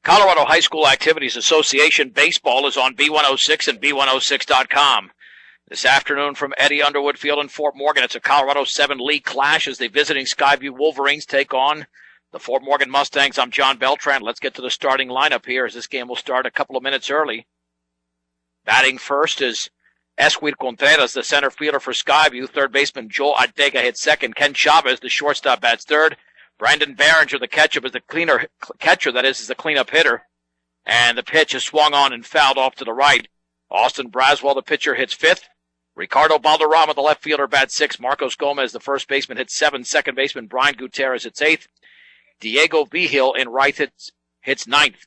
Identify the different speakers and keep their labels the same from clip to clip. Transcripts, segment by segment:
Speaker 1: Colorado High School Activities Association Baseball is on B106 and B106.com. This afternoon from Eddie Underwood Field in Fort Morgan, it's a Colorado 7 league clash as the visiting Skyview Wolverines take on the Fort Morgan Mustangs. I'm John Beltran. Let's get to the starting lineup here as this game will start a couple of minutes early. Batting first is Esquid Contreras, the center fielder for Skyview. Third baseman Joe Adega hits second. Ken Chavez, the shortstop, bats third. Brandon Behringer, the catcher, is the cleanup hitter. And the pitch is swung on and fouled off to the right. Austin Braswell, the pitcher, hits fifth. Ricardo Balderrama, the left fielder, bats sixth. Marcos Gomez, the first baseman, hits seventh. Second baseman Brian Gutierrez hits eighth. Diego Vigil in right hits ninth.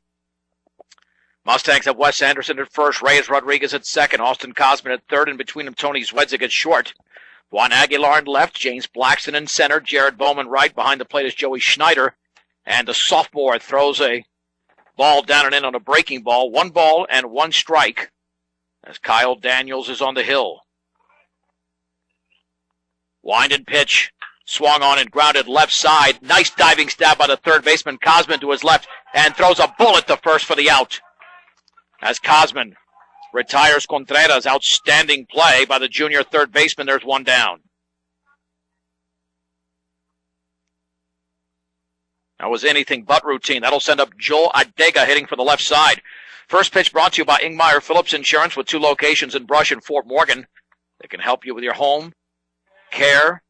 Speaker 1: Mustangs have Wes Anderson at first, Reyes Rodriguez at second, Austin Cosman at third, and between them Tony Zwedzig at short. Juan Aguilar in left, James Blackston in center, Jared Bowman right. Behind the plate is Joey Schneider, and the sophomore throws a ball down and in on a breaking ball. 1 ball and 1 strike as Kyle Daniels is on the hill. Wind and pitch, swung on and grounded left side. Nice diving stab by the third baseman Cosman to his left and throws a bullet to first for the out. As Cosman retires Contreras, outstanding play by the junior third baseman. There's one down. That was anything but routine. That'll send up Joel Adega hitting for the left side. First pitch brought to you by Ingmeyer Phillips Insurance with 2 locations in Brush and Fort Morgan. They can help you with your home care,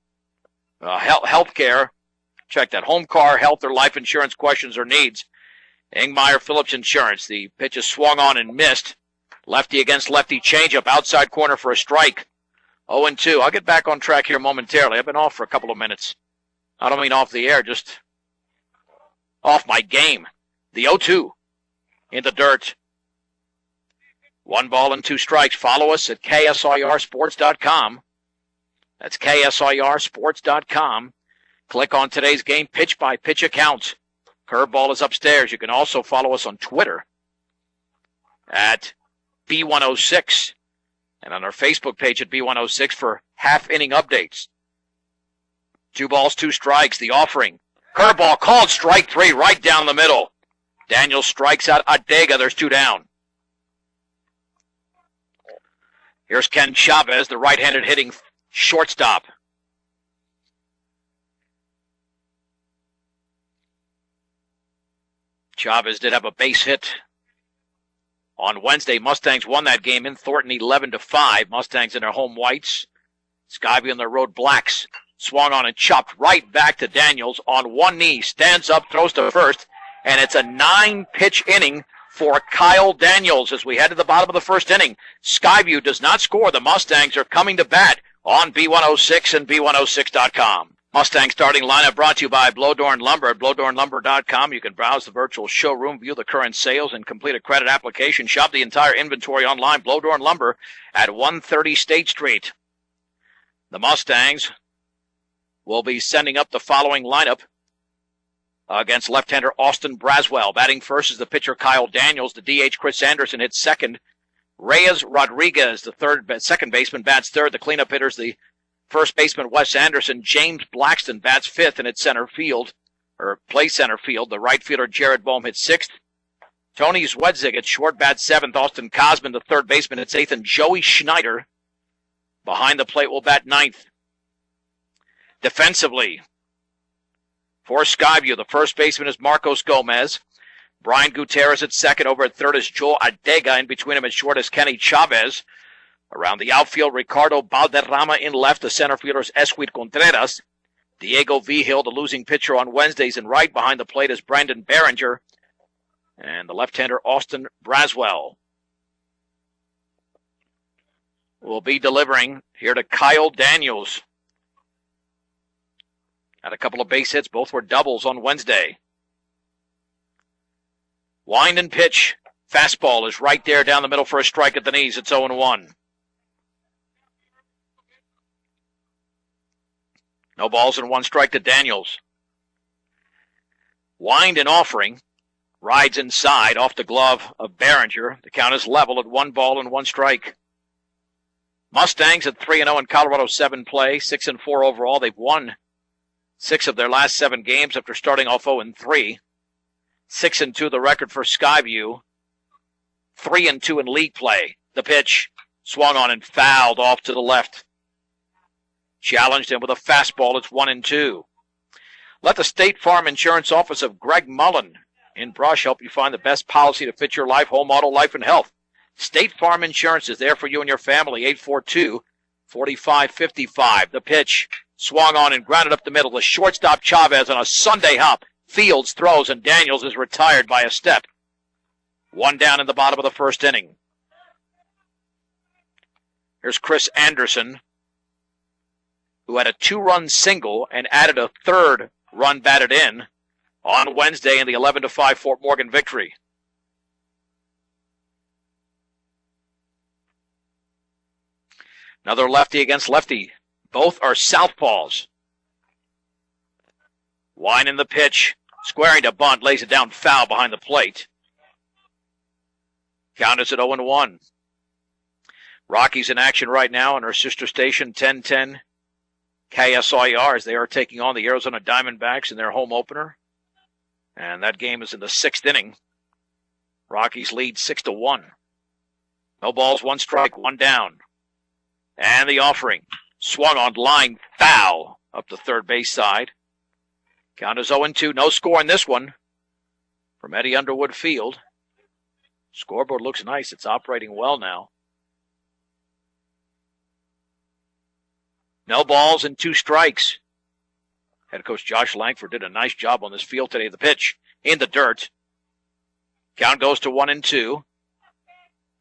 Speaker 1: health care. Check that. Home, car, health, or life insurance questions or needs. Ingmeyer Phillips Insurance. The pitch is swung on and missed. Lefty against lefty changeup, outside corner for a strike. 0-2. I'll get back on track here momentarily. I've been off for a couple of minutes. I don't mean off the air, just off my game. The 0-2 in the dirt. 1 ball and 2 strikes. Follow us at KSIRsports.com. That's KSIRsports.com. Click on today's game pitch-by-pitch account. Curveball is upstairs. You can also follow us on Twitter at B106 and on our Facebook page at B106 for half-inning updates. 2 balls, 2 strikes. The offering. Curveball called strike 3 right down the middle. Daniels strikes out Adega. There's 2 down. Here's Ken Chavez, the right-handed hitting shortstop. Chavez did have a base hit on Wednesday. Mustangs won that game in Thornton 11-5. Mustangs in their home whites. Skyview in their road blacks. Swung on and chopped right back to Daniels on one knee. Stands up, throws to first, and it's a 9-pitch inning for Kyle Daniels as we head to the bottom of the first inning. Skyview does not score. The Mustangs are coming to bat on B106 and B106.com. Mustang starting lineup brought to you by Blodorn Lumber. At blodornlumber.com, you can browse the virtual showroom, view the current sales, and complete a credit application. Shop the entire inventory online. Blodorn Lumber at 130 State Street. The Mustangs will be sending up the following lineup against left-hander Austin Braswell. Batting first is the pitcher Kyle Daniels. The DH Chris Anderson hits second. Reyes Rodriguez, the second baseman, bats third. The cleanup hitters, the first baseman Wes Anderson. James Blackston bats fifth and hits center field, or plays center field. The right fielder Jared Boehm hits sixth. Tony Zwedzig at short, bats seventh. Austin Cosman, the third baseman, hits eighth. And Joey Schneider behind the plate will bat ninth. Defensively, for Skyview, the first baseman is Marcos Gomez. Brian Gutierrez at second. Over at third is Joe Adega. In between him at short is Kenny Chavez. Around the outfield, Ricardo Balderrama in left. The center fielder is Esquid Contreras. Diego Vigil, the losing pitcher on Wednesdays, in right. Behind the plate is Brandon Behringer. And the left-hander, Austin Braswell, will be delivering here to Kyle Daniels. Had a couple of base hits. Both were doubles on Wednesday. Wind and pitch. Fastball is right there down the middle for a strike at the knees. It's 0-1. No balls and 1 strike to Daniels. Wind and offering. Rides inside off the glove of Behringer. The count is level at 1 ball and 1 strike. Mustangs at 3-0 in Colorado 7 play, 6-4 overall. They've won 6 of their last 7 games after starting off 0-3. 6-2 the record for Skyview. 3-2 in league play. The pitch swung on and fouled off to the left. Challenged him with a fastball. It's 1-2. Let the State Farm Insurance office of Greg Mullen in Brush help you find the best policy to fit your life, home, auto, life, and health. State Farm Insurance is there for you and your family. 842-4555. The pitch swung on and grounded up the middle. The shortstop Chavez on a Sunday hop. Fields throws, and Daniels is retired by a step. One down in the bottom of the first inning. Here's Chris Anderson, who had a 2-run single and added a 3rd run batted in on Wednesday in the 11-5 Fort Morgan victory. Another lefty against lefty. Both are southpaws. Wine in the pitch. Squaring to bunt. Lays it down foul behind the plate. Count is at 0-1. Rockies in action right now on our sister station, 1010 KSIR, as they are taking on the Arizona Diamondbacks in their home opener. And that game is in the 6th inning. Rockies lead 6-1. No balls, 1 strike, 1 down. And the offering. Swung on line, foul up the third base side. Count is 0-2. No score in this one from Eddie Underwood Field. Scoreboard looks nice. It's operating well now. No balls and 2 strikes. Head coach Josh Langford did a nice job on this field today. The pitch in the dirt. Count goes to 1-2.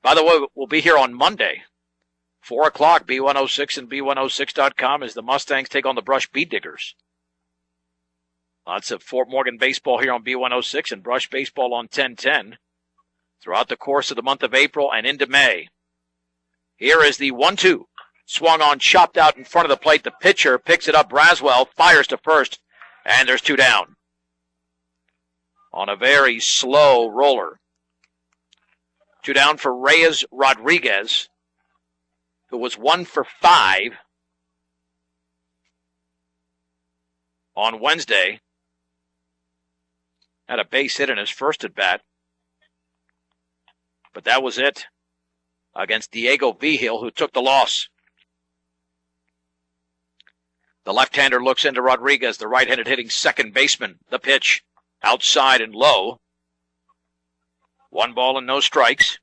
Speaker 1: By the way, we'll be here on Monday. 4 o'clock, B106 and B106.com as the Mustangs take on the Brush Bee Diggers. Lots of Fort Morgan baseball here on B106 and Brush baseball on 1010 throughout the course of the month of April and into May. Here is the 1-2. Swung on, chopped out in front of the plate. The pitcher picks it up. Braswell fires to first, and there's 2 down. On a very slow roller. 2 down for Reyes Rodriguez, who was 1 for 5 on Wednesday. Had a base hit in his first at bat. But that was it against Diego Vigil, who took the loss. The left-hander looks into Rodriguez, the right-handed hitting second baseman. The pitch outside and low. 1 ball and no strikes.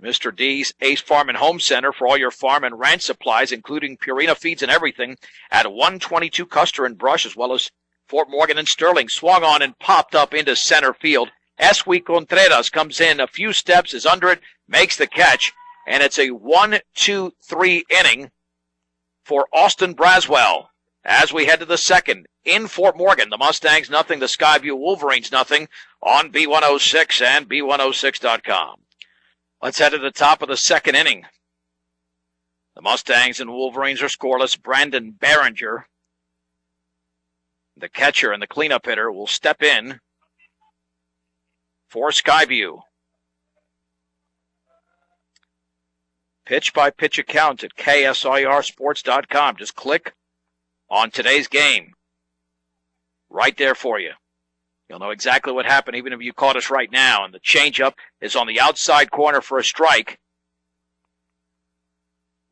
Speaker 1: Mr. D's Ace Farm and Home Center for all your farm and ranch supplies, including Purina feeds and everything, at 122 Custer and Brush, as well as Fort Morgan and Sterling. Swung on and popped up into center field. Eswi Contreras comes in a few steps, is under it, makes the catch, and it's a 1-2-3 inning for Austin Braswell. As we head to the 2nd in Fort Morgan, the Mustangs nothing, the Skyview Wolverines nothing on B106 and B106.com. Let's head to the top of the 2nd inning. The Mustangs and Wolverines are scoreless. Brandon Behringer, the catcher and the cleanup hitter, will step in for Skyview. Pitch-by-pitch account at KSIRsports.com. Just click on today's game. Right there for you. You'll know exactly what happened even if you caught us right now. And the changeup is on the outside corner for a strike.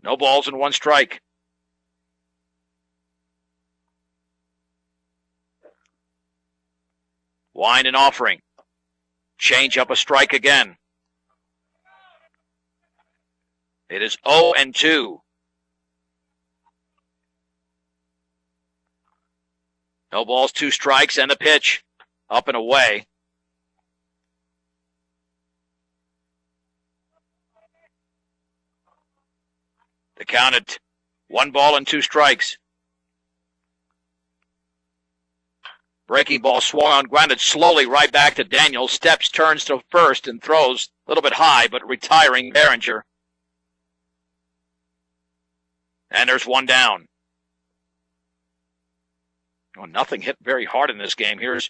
Speaker 1: No balls and 1 strike. Wine and offering. Changeup, a strike again. It is 0-2. No balls, 2 strikes, and the pitch. Up and away. The count at 1 ball and 2 strikes. Breaking ball swung on, grounded slowly right back to Daniels. Steps, turns to first, and throws a little bit high, but retiring Behringer. And there's 1 down. Oh, nothing hit very hard in this game. Here's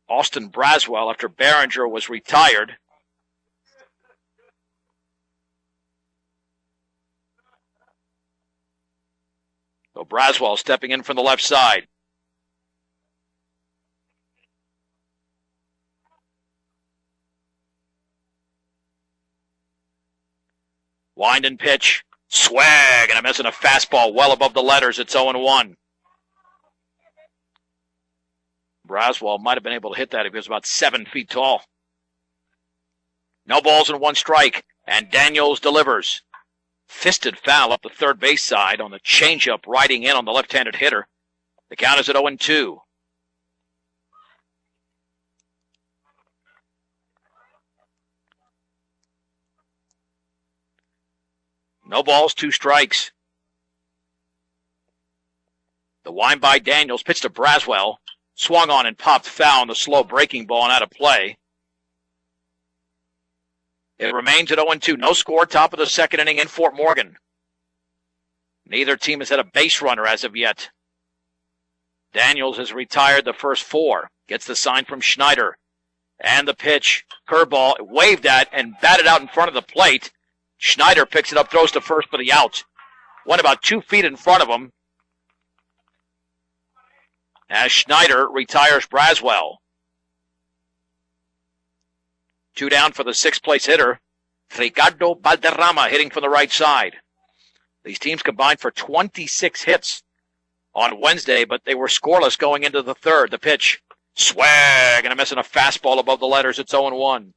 Speaker 1: Austin Braswell after Behringer was retired. So Braswell stepping in from the left side. Wind and pitch. Swag, and a miss, and a fastball well above the letters. It's 0-1. Braswell might have been able to hit that if he was about 7 feet tall. No balls and 1 strike, and Daniels delivers. Fisted foul up the third base side on the changeup, riding in on the left-handed hitter. The count is at 0-2. No balls, 2 strikes. The wind by Daniels, pitch to Braswell. Swung on and popped foul on the slow breaking ball and out of play. It remains at 0-2. No score, top of the second inning in Fort Morgan. Neither team has had a base runner as of yet. Daniels has retired the first 4. Gets the sign from Schneider. And the pitch, curveball, waved at and batted out in front of the plate. Schneider picks it up, throws to first for the out. Went about 2 feet in front of him. As Schneider retires Braswell. 2 down for the 6th place hitter, Ricardo Valderrama, hitting from the right side. These teams combined for 26 hits on Wednesday, but they were scoreless going into the third. The pitch, swag, and a miss, and a fastball above the letters. It's 0-1.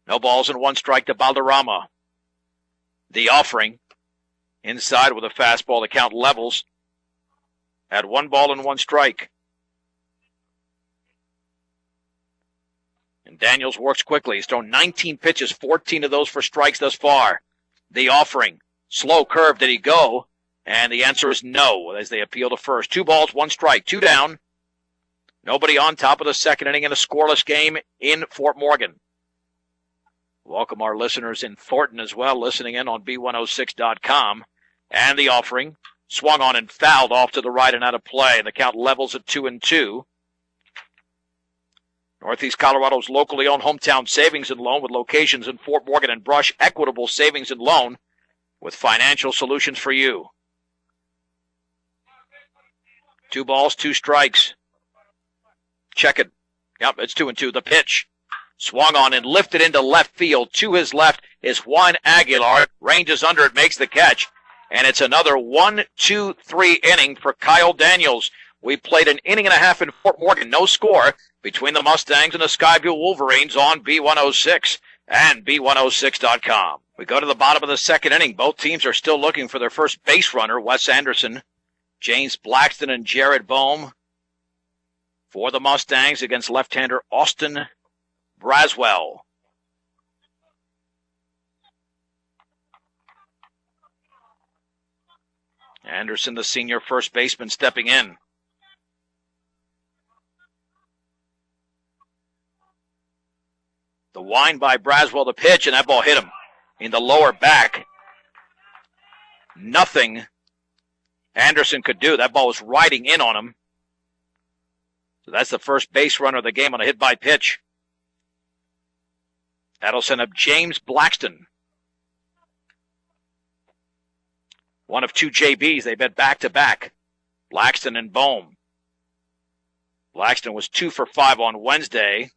Speaker 1: No balls and 1 strike to Valderrama. The offering. Inside with a fastball, the count levels at 1 ball and 1 strike. And Daniels works quickly. He's thrown 19 pitches, 14 of those for strikes thus far. The offering. Slow curve. Did he go? And the answer is no as they appeal to first. 2 balls, 1 strike, 2 down. Nobody on, top of the second inning in a scoreless game in Fort Morgan. Welcome our listeners in Thornton as well, listening in on B106.com. And the offering, swung on and fouled off to the right and out of play. The count levels at 2-2. Northeast Colorado's locally owned hometown savings and loan with locations in Fort Morgan and Brush. Equitable savings and loan with financial solutions for you. 2 balls, 2 strikes. Check it. Yep, it's 2-2. The pitch. Swung on and lifted into left field. To his left is Juan Aguilar. Ranges under it, makes the catch. And it's another 1-2-3 inning for Kyle Daniels. We played an inning and a half in Fort Morgan. No score between the Mustangs and the Skyview Wolverines on B106 and B106.com. We go to the bottom of the second inning. Both teams are still looking for their first base runner, Wes Anderson, James Blackston, and Jared Bohm for the Mustangs against left-hander Austin Braswell. Anderson, the senior first baseman, stepping in. The wind by Braswell, the pitch, and that ball hit him in the lower back. Nothing Anderson could do. That ball was riding in on him. So that's the first base runner of the game on a hit by pitch. That'll send up James Blackston. One of 2 JBs. They bet back-to-back. Blackston and Bohm. Blackston was 2 for 5 on Wednesday.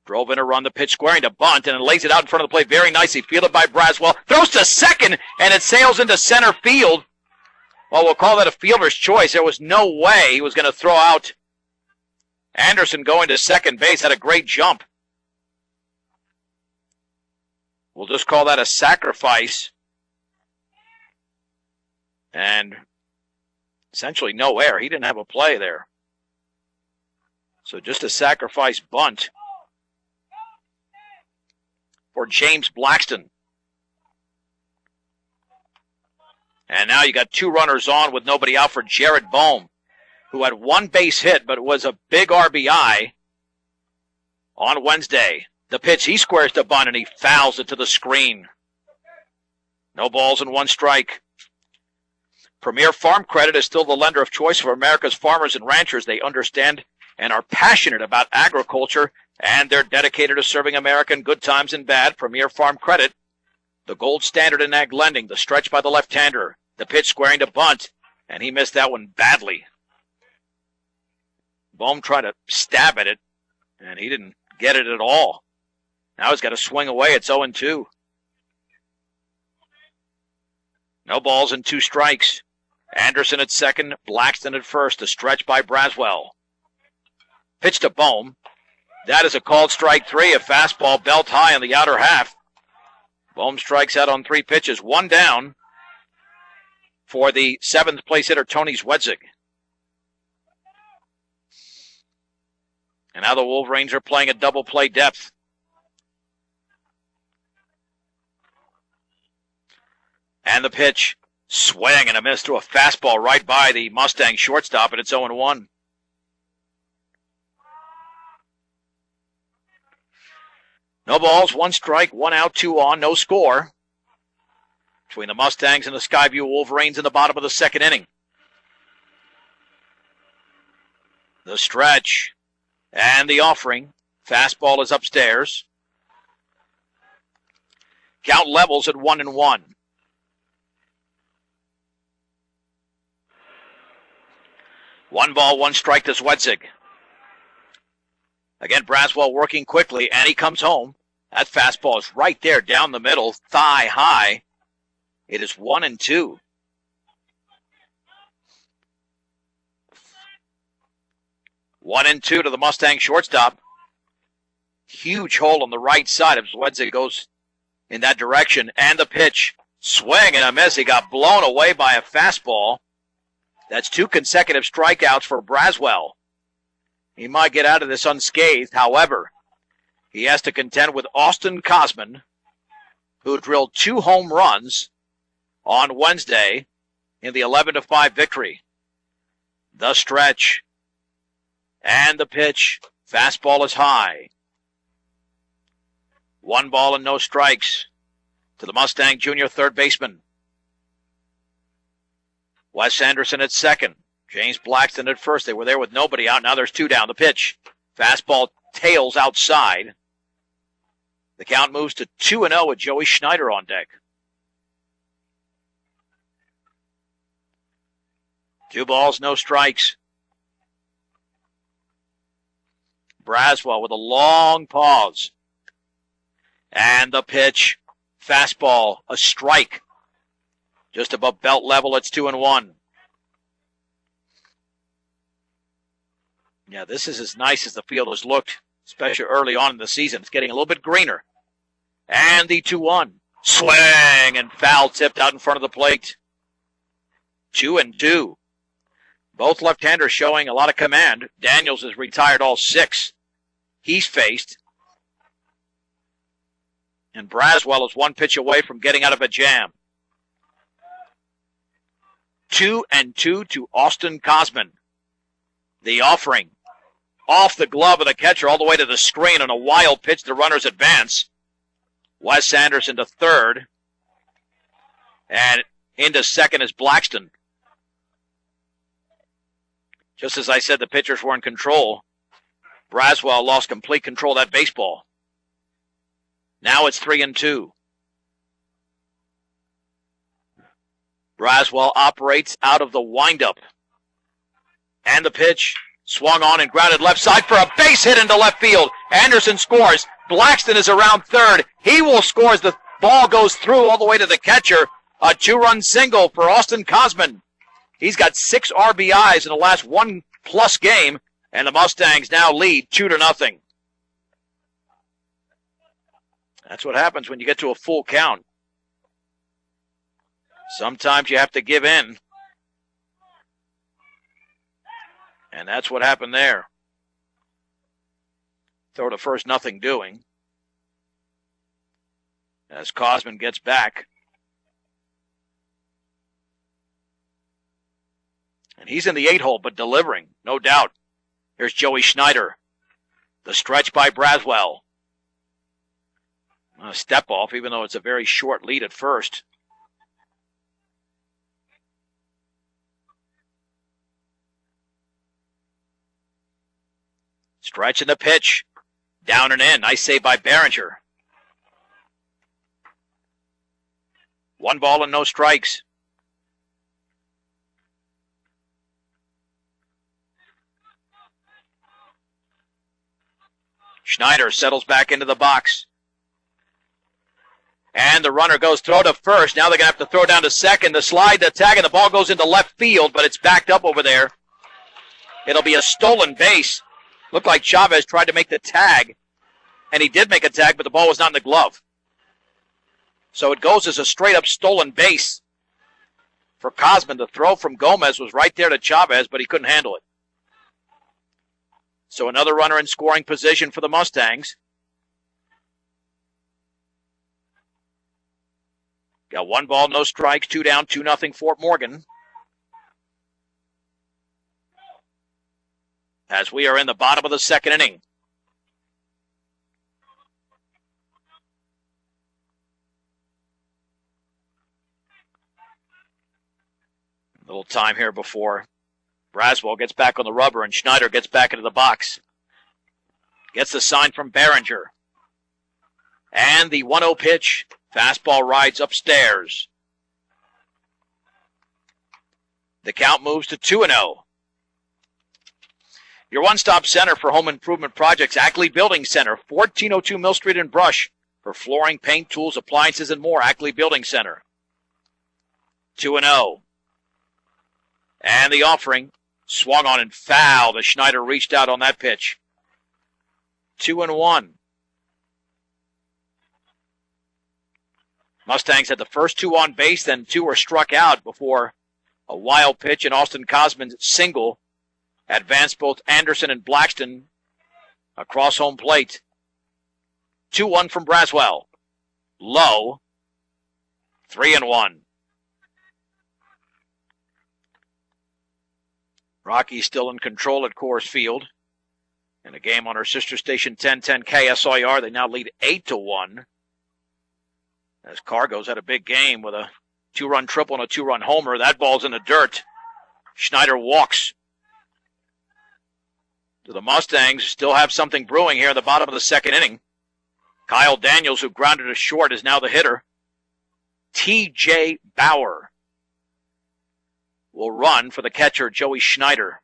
Speaker 1: Drove in a run, the pitch squaring to bunt, and it lays it out in front of the plate very nicely. Fielded by Braswell. Throws to second, and it sails into center field. Well, we'll call that a fielder's choice. There was no way he was going to throw out. Anderson going to second base had a great jump. We'll just call that a sacrifice. And essentially no error. He didn't have a play there. So just a sacrifice bunt for James Blackston. And now you got 2 runners on with nobody out for Jared Bohm, who had 1 base hit, but it was a big RBI on Wednesday. The pitch, he squares the bunt, and he fouls it to the screen. No balls and 1 strike. Premier Farm Credit is still the lender of choice for America's farmers and ranchers. They understand and are passionate about agriculture, and they're dedicated to serving America in good times and bad. Premier Farm Credit, the gold standard in ag lending. The stretch by the left-hander. The pitch squaring to bunt, and he missed that one badly. Bohm tried to stab at it, and he didn't get it at all. Now he's got to swing away. It's 0-2. No balls and 2 strikes. Anderson at second, Blackston at first. A stretch by Braswell. Pitch to Bohm. That is a called strike 3, a fastball belt high in the outer half. Bohm strikes out on 3 pitches, 1 down for the 7th place hitter, Tony Zwedzig. And now the Wolverines are playing a double play depth. And the pitch, swing and a miss to a fastball right by the Mustang shortstop, and it's 0-1. No balls, 1 strike, 1 out, 2 on, no score between the Mustangs and the Skyview Wolverines in the bottom of the 2nd inning. The stretch and the offering. Fastball is upstairs. Count levels at 1-1. One ball, 1 strike to Zwedzig. Again, Braswell working quickly, and he comes home. That fastball is right there down the middle, thigh high. It is 1-2. One and two to the Mustang shortstop. Huge hole on the right side if Zwedzig goes in that direction. And the pitch, swing and a miss. He got blown away by a fastball. That's 2 consecutive strikeouts for Braswell. He might get out of this unscathed. However, he has to contend with Austin Cosman, who drilled 2 home runs on Wednesday in the 11-5 victory. The stretch and the pitch. Fastball is high. 1 ball and no strikes to the Mustang junior third baseman. Wes Anderson at second. James Blackston at first. They were there with nobody out. Now there's 2 down. The pitch. Fastball tails outside. The count moves to 2-0 with Joey Schneider on deck. 2 balls, no strikes. Braswell with a long pause. And the pitch. Fastball, a strike. Just above belt level, it's 2-1. Yeah, this is as nice as the field has looked, especially early on in the season. It's getting a little bit greener. And the 2-1. Swing and foul tipped out in front of the plate. 2-2. Both left-handers showing a lot of command. Daniels has retired all 6 he's faced. And Braswell is 1 pitch away from getting out of a jam. 2-2 to Austin Cosman. The offering. Off the glove of the catcher all the way to the screen on a wild pitch. The runners advance. Wes Anderson to third. And into second is Blackston. Just as I said, the pitchers were in control. Braswell lost complete control of that baseball. Now it's 3-2. Braswell operates out of the windup. And the pitch swung on and grounded left side for a base hit into left field. Anderson scores. Blackston is around third. He will score as the ball goes through all the way to the catcher. A 2-run single for Austin Cosman. He's got 6 RBIs in the last 1+ game, and the Mustangs now lead 2-0. That's what happens when you get to a full count. Sometimes you have to give in. And that's what happened there. Throw to first, nothing doing. As Cosman gets back. And he's in the 8-hole, but delivering, no doubt. Here's Joey Schneider. The stretch by Braswell. A step off, even though it's a very short lead at first. Stretch in the pitch. Down and in. Nice save by Behringer. 1 ball and no strikes. Schneider settles back into the box. And the runner goes throw to first. Now they're going to have to throw down to second. The slide, the tag, and the ball goes into left field, but it's backed up over there. It'll be a stolen base. Looked like Chavez tried to make the tag, and he did make a tag, but the ball was not in the glove. So it goes as a straight-up stolen base for Cosman. The throw from Gomez was right there to Chavez, but he couldn't handle it. So another runner in scoring position for the Mustangs. Got 1 ball, no strikes, 2 down, 2-0 Fort Morgan. As we are in the bottom of the second inning. A little time here before Braswell gets back on the rubber and Schneider gets back into the box. Gets the sign from Behringer. And the 1-0 pitch. Fastball rides upstairs. The count moves to 2-0. Your one-stop center for home improvement projects, Ackley Building Center, 1402 Mill Street in Brush. For flooring, paint, tools, appliances, and more, Ackley Building Center. 2-0. And the offering swung on and fouled as Schneider reached out on that pitch. 2-1. Mustangs had the first 2 on base, then 2 were struck out before a wild pitch and Austin Cosman's single advanced both Anderson and Blackston across home plate. 2-1 from Braswell. Low. 3-1. Rocky's still in control at Coors Field. In a game on our sister station 1010 KSIR, they now lead 8-1. As Cargo's had a big game with a 2-run triple and a 2-run homer. That ball's in the dirt. Schneider walks. So the Mustangs still have something brewing here in the bottom of the second inning. Kyle Daniels, who grounded to short, is now the hitter. T.J. Bauer will run for the catcher, Joey Schneider.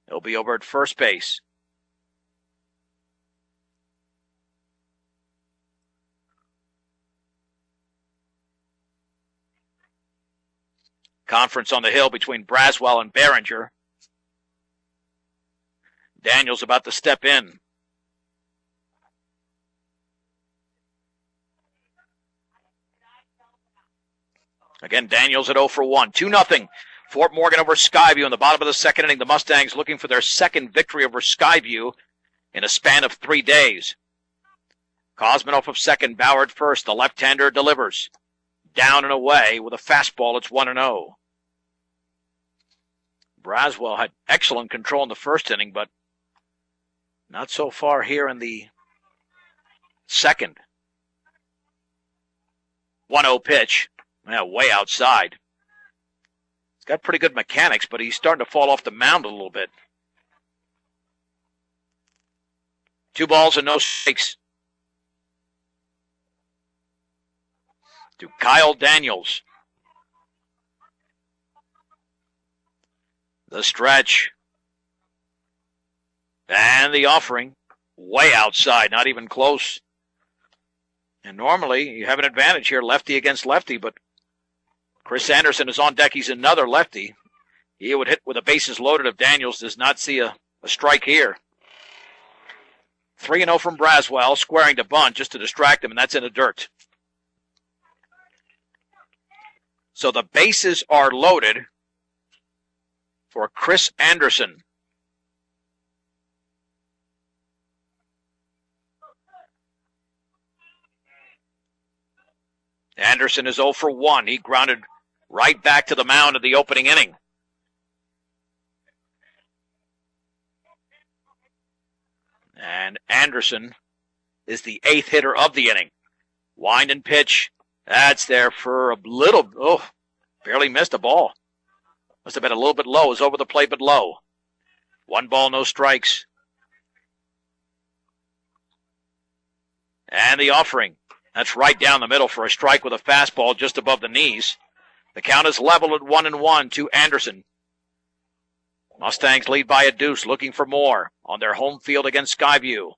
Speaker 1: He'll be over at first base. Conference on the hill between Braswell and Behringer. Daniels about to step in. Again, Daniels at 0 for 1. 2-0. Fort Morgan over Skyview in the bottom of the second inning. The Mustangs looking for their second victory over Skyview in a span of 3 days. Cosman off of second, Bauer at first. The left-hander delivers. Down and away with a fastball. It's 1-0. Braswell had excellent control in the first inning, but not so far here in the second. 1-0 pitch. Yeah, way outside. He's got pretty good mechanics, but he's starting to fall off the mound a little bit. 2 balls and no strikes to Kyle Daniels. The stretch. And the offering. Way outside, not even close. And normally you have an advantage here, lefty against lefty, but Chris Anderson is on deck. He's another lefty. He would hit with the bases loaded if Daniels does not see a strike here. 3-0 from Braswell, squaring to bunt just to distract him, and that's in the dirt. So the bases are loaded for Chris Anderson. Anderson is 0 for 1. He grounded right back to the mound in the opening inning. And Anderson is the 8th hitter of the inning. Wind and pitch. That's there for a little, barely missed a ball. Must have been a little bit low. It was over the plate, but low. 1 ball, no strikes. And the offering. That's right down the middle for a strike with a fastball just above the knees. The count is level at 1-1 to Anderson. Mustangs lead by a deuce, looking for more on their home field against Skyview.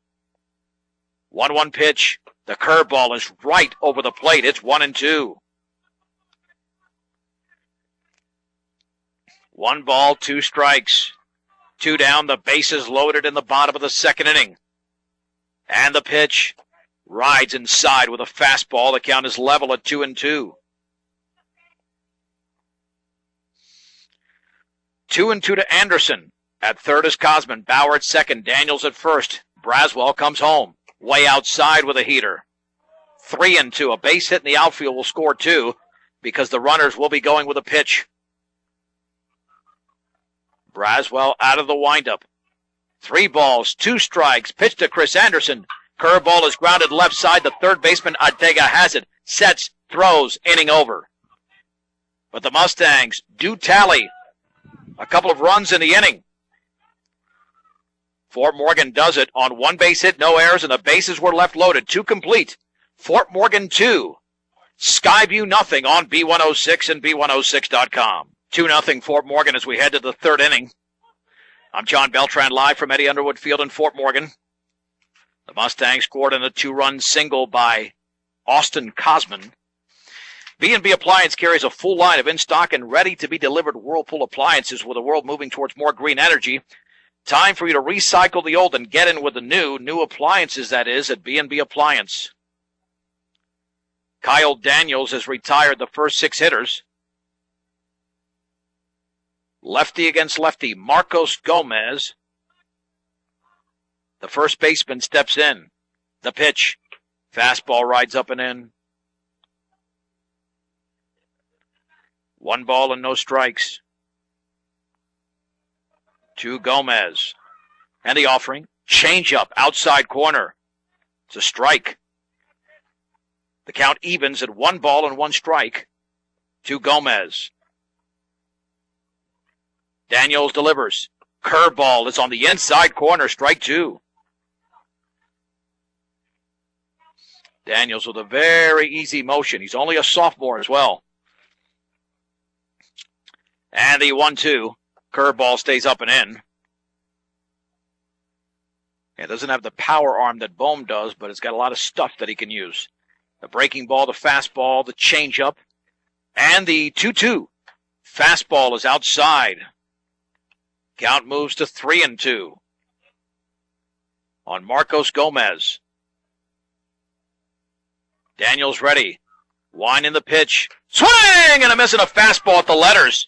Speaker 1: 1-1 pitch. The curveball is right over the plate. It's 1-2. 1 ball, 2 strikes. 2 down, the bases loaded in the bottom of the second inning. And the pitch rides inside with a fastball. The count is level at 2-2. 2-2 to Anderson. At third is Cosman. Bauer at second. Daniels at first. Braswell comes home. Way outside with a heater. 3-2. A base hit in the outfield will score 2 because the runners will be going with a pitch. Braswell out of the windup. 3 balls, 2 strikes. Pitch to Chris Anderson. Curveball is grounded left side. The third baseman Ortega has it. Sets, throws, inning over. But the Mustangs do tally a couple of runs in the inning. Fort Morgan does it on 1 base hit, no errors, and the bases were left loaded. 2 complete. Fort Morgan 2. Skyview nothing on B106 and B106.com. 2-0 Fort Morgan as we head to the third inning. I'm John Beltran live from Eddie Underwood Field in Fort Morgan. The Mustangs scored in a 2-run single by Austin Cosman. B&B Appliance carries a full line of in-stock and ready-to-be-delivered Whirlpool appliances with the world moving towards more green energy. Time for you to recycle the old and get in with the new appliances, that is, at B&B Appliance. Kyle Daniels has retired the first 6 hitters. Lefty against lefty, Marcos Gomez. The first baseman steps in. The pitch. Fastball rides up and in. 1 ball and no strikes. To Gomez. And the offering. Changeup, outside corner. It's a strike. The count evens at 1 ball and 1 strike. To Gomez. Daniels delivers. Curveball is on the inside corner. Strike 2. Daniels with a very easy motion. He's only a sophomore as well. And the 1-2. Curveball stays up and in. It doesn't have the power arm that Bohm does, but it's got a lot of stuff that he can use. The breaking ball, the fastball, the changeup, and the 2-2. Fastball is outside. Count moves to 3-2 on Marcos Gomez. Daniels ready. Wine in the pitch. Swing and a miss and a fastball at the letters.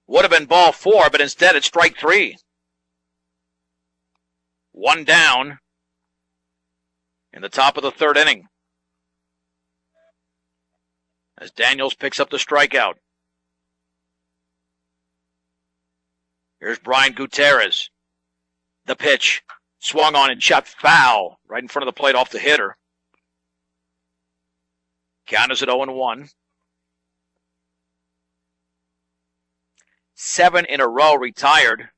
Speaker 1: Would have been ball 4, but instead it's strike 3. 1 down in the top of the third inning as Daniels picks up the strikeout. Here's Brian Gutierrez. The pitch. Swung on and shot foul right in front of the plate off the hitter. Count is at 0-1. 7 in a row retired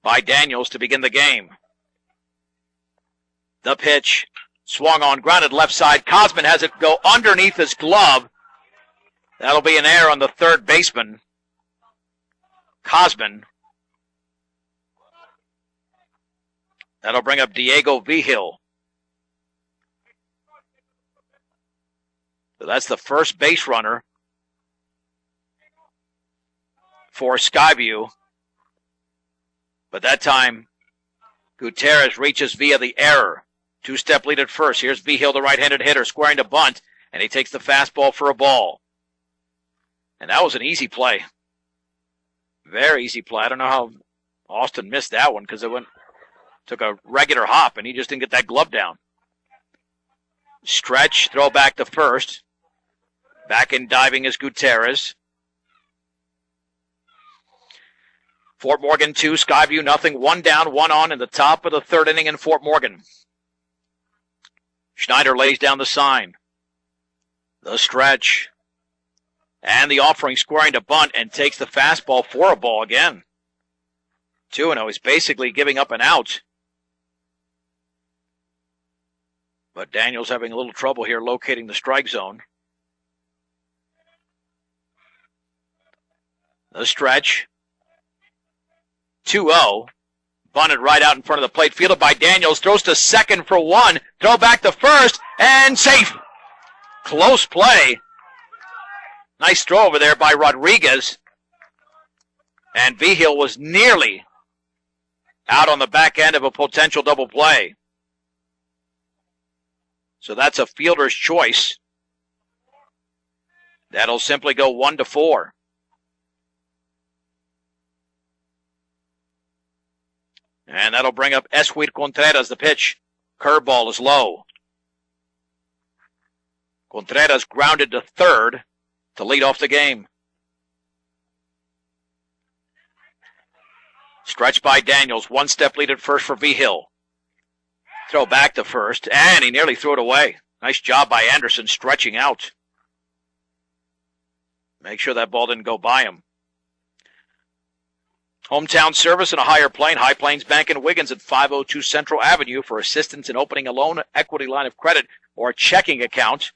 Speaker 1: by Daniels to begin the game. The pitch. Swung on, grounded left side. Cosman has it go underneath his glove. That'll be an error on the third baseman. Cosman. That'll bring up Diego Vigil. So that's the first base runner for Skyview. But that time, Gutierrez reaches via the error. 2-step lead at first. Here's Vigil, the right-handed hitter, squaring to bunt, and he takes the fastball for a ball. And that was an easy play. Very easy play. I don't know how Austin missed that one because took a regular hop, and he just didn't get that glove down. Stretch, throw back to first. Back in diving is Gutierrez. Fort Morgan 2, Skyview nothing. 1 down, 1 on in the top of the third inning in Fort Morgan. Schneider lays down the sign. The stretch. And the offering, squaring to bunt, and takes the fastball for a ball again. 2-0. He's basically giving up an out. But Daniels having a little trouble here locating the strike zone. The stretch. 2-0. Bunted right out in front of the plate. Fielded by Daniels. Throws to second for one. Throw back to first. And safe. Close play. Nice throw over there by Rodriguez. And Vigil was nearly out on the back end of a potential double play. So that's a fielder's choice. That'll simply go 1-4. And that'll bring up Esquid Contreras, the pitch. Curveball is low. Contreras grounded to third to lead off the game. Stretch by Daniels. One step lead at first for Vigil. Throw back to first, and he nearly threw it away. Nice job by Anderson stretching out. Make sure that ball didn't go by him. Hometown service in a higher plane. High Plains Bank in Wiggins at 502 Central Avenue for assistance in opening a loan, equity line of credit, or a checking account.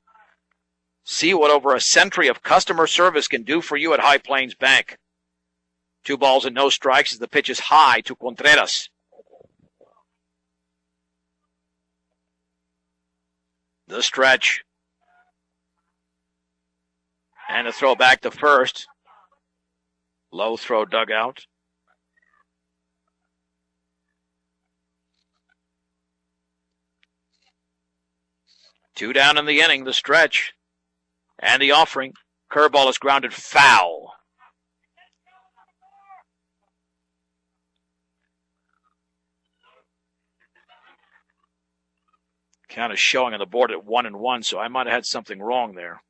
Speaker 1: See what over a century of customer service can do for you at High Plains Bank. 2 balls and no strikes as the pitch is high to Contreras. The stretch. And a throw back to first. Low throw dugout. Two down in the inning, the stretch. And the offering. Curveball is grounded foul. Count is showing on the board at 1-1, so I might have had something wrong there.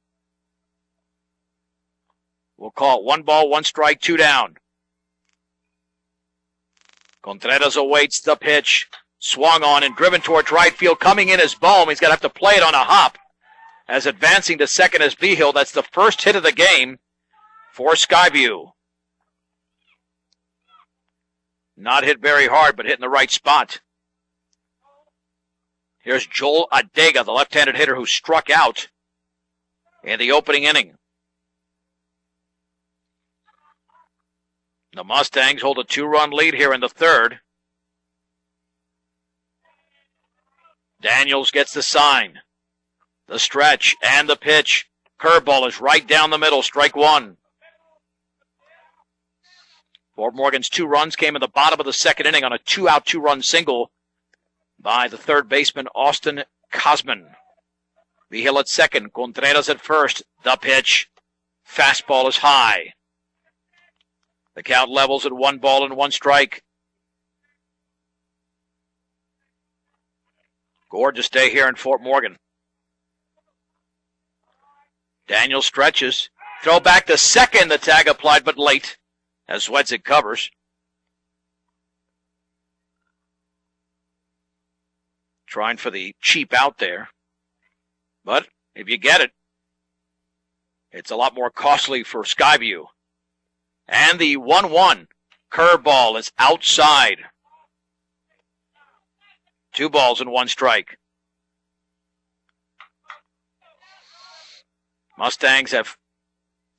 Speaker 1: We'll call it 1 ball, 1 strike, 2 down. Contreras awaits the pitch. Swung on and driven towards right field. Coming in is Bohm. He's going to have to play it on a hop. As advancing to second is Vigil. That's the first hit of the game for Skyview. Not hit very hard, but hit in the right spot. Here's Joel Adega, the left-handed hitter who struck out in the opening inning. The Mustangs hold a 2-run lead here in the third. Daniels gets the sign. The stretch and the pitch. Curveball is right down the middle, strike one. Fort Morgan's 2 runs came in the bottom of the second inning on a 2-out, 2-run single by the third baseman, Austin Cosman. Vigil at second, Contreras at first. The pitch. Fastball is high. The count levels at 1 ball and 1 strike. Gorgeous day here in Fort Morgan. Daniel stretches. Throw back to second. The tag applied but late as Zwedzig covers. Trying for the cheap out there. But if you get it, it's a lot more costly for Skyview. And the 1-1 curveball is outside. 2 balls and 1 strike. Mustangs have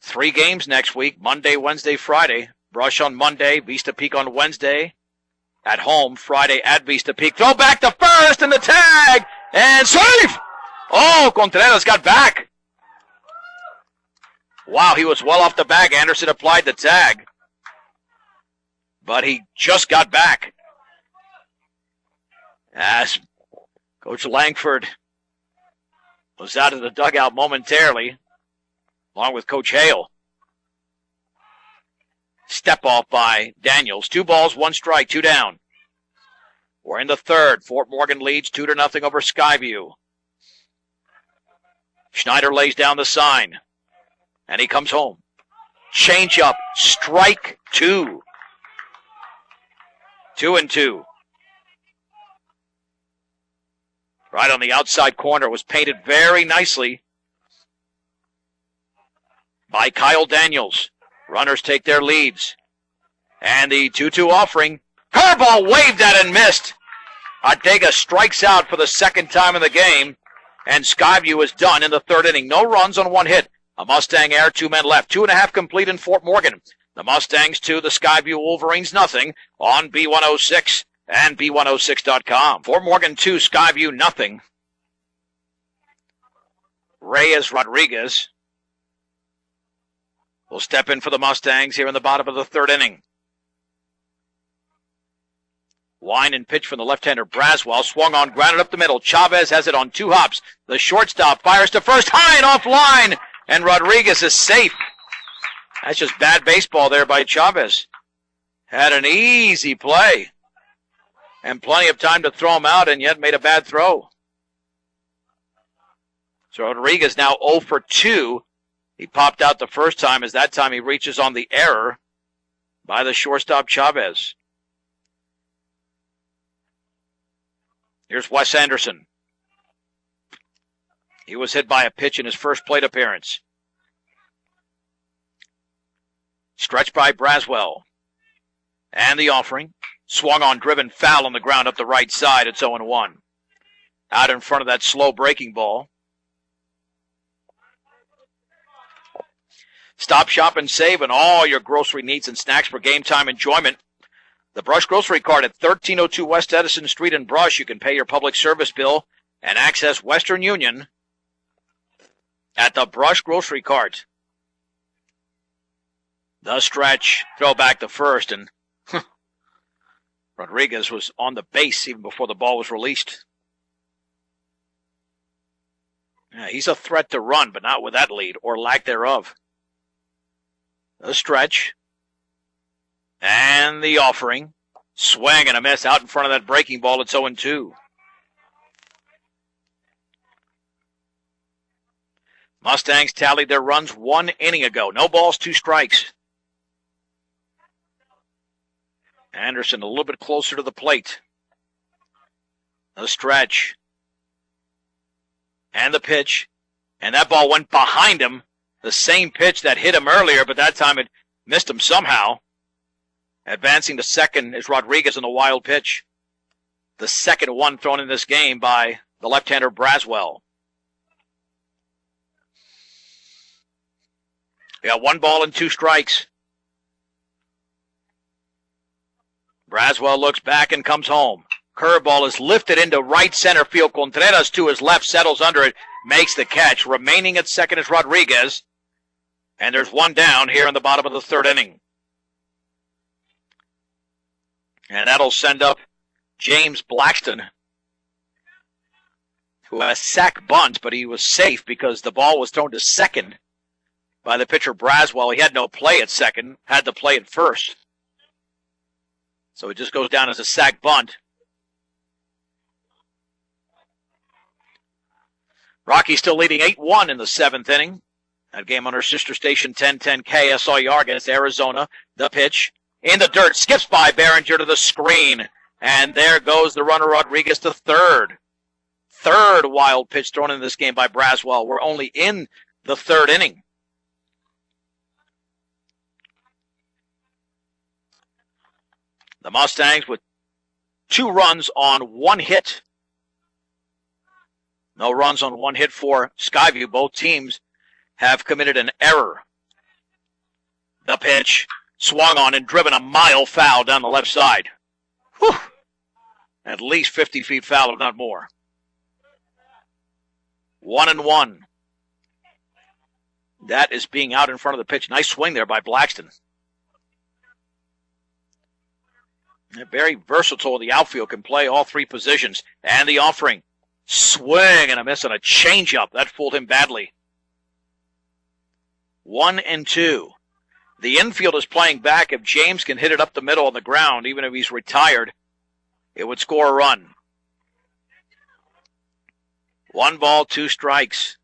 Speaker 1: 3 games next week, Monday, Wednesday, Friday. Brush on Monday, Vista Peak on Wednesday. At home, Friday at Vista Peak. Throw back to first and the tag! And safe! Oh, Contreras got back. Wow, he was well off the bag. Anderson applied the tag. But he just got back. As Coach Langford was out of the dugout momentarily, along with Coach Hale. Step off by Daniels. 2 balls, 1 strike, 2 down. We're in the third. Fort Morgan leads 2-0 over Skyview. Schneider lays down the sign. And he comes home. Change up. Strike 2. 2-2. Right on the outside corner. Was painted very nicely by Kyle Daniels. Runners take their leads. And the 2-2 offering. Curveball waved at and missed. Adega strikes out for the second time in the game. And Skyview is done in the third inning. No runs on 1 hit. A Mustang air, 2 men left. 2.5 complete in Fort Morgan. The Mustangs 2, the Skyview Wolverines nothing on B106 and B106.com. Fort Morgan 2, Skyview nothing. Reyes Rodriguez will step in for the Mustangs here in the bottom of the third inning. Line and pitch from the left-hander Braswell. Swung on, grounded up the middle. Chavez has it on 2 hops. The shortstop fires to first, high and offline, and Rodriguez is safe. That's just bad baseball there by Chavez. Had an easy play and plenty of time to throw him out, and yet made a bad throw. So Rodriguez now 0 for 2. He popped out the first time, as that time he reaches on the error by the shortstop Chavez. Here's Wes Anderson. He was hit by a pitch in his first plate appearance. Stretched by Braswell. And the offering. Swung on, driven foul on the ground up the right side. It's 0-1. Out in front of that slow breaking ball. Stop, shop, and save on all your grocery needs and snacks for game time enjoyment. The Brush Grocery Cart at 1302 West Edison Street in Brush. You can pay your public service bill and access Western Union at the Brush Grocery Cart. The stretch, throw back to first, and Rodriguez was on the base even before the ball was released. Yeah, he's a threat to run, but not with that lead, or lack thereof. The stretch. And the offering. Swing and a miss out in front of that breaking ball. It's 0-2. Mustangs tallied their runs 1 inning ago. No balls, 2 strikes. Anderson a little bit closer to the plate. The stretch. And the pitch. And that ball went behind him. The same pitch that hit him earlier, but that time it missed him somehow. Advancing to second is Rodriguez on the wild pitch. The second one thrown in this game by the left-hander Braswell. We got 1 ball and 2 strikes. Braswell looks back and comes home. Curveball is lifted into right center field. Contreras to his left, settles under it, makes the catch. Remaining at second is Rodriguez. And there's 1 down here in the bottom of the third inning. And that'll send up James Blackston, who had a sac bunt, but he was safe because the ball was thrown to second by the pitcher Braswell. He had no play at second, had to play at first. So it just goes down as a sac bunt. Rocky's still leading 8-1 in the 7th inning. That game on our sister station 1010 KSIR against Arizona. The pitch. In the dirt, skips by Behringer to the screen. And there goes the runner Rodriguez to third. Third wild pitch thrown in this game by Braswell. We're only in the 3rd inning. The Mustangs with 2 runs on 1 hit. No runs on 1 hit for Skyview. Both teams have committed an error. The pitch. Swung on and driven a mile foul down the left side. Whew. At least 50 feet foul, if not more. 1-1. That is being out in front of the pitch. Nice swing there by Blackston. Very versatile in the outfield, can play all 3 positions. And the offering. Swing and a miss on a changeup. That fooled him badly. 1-2. The infield is playing back. If James can hit it up the middle on the ground, even if he's retired, it would score a run. 1 ball, 2 strikes.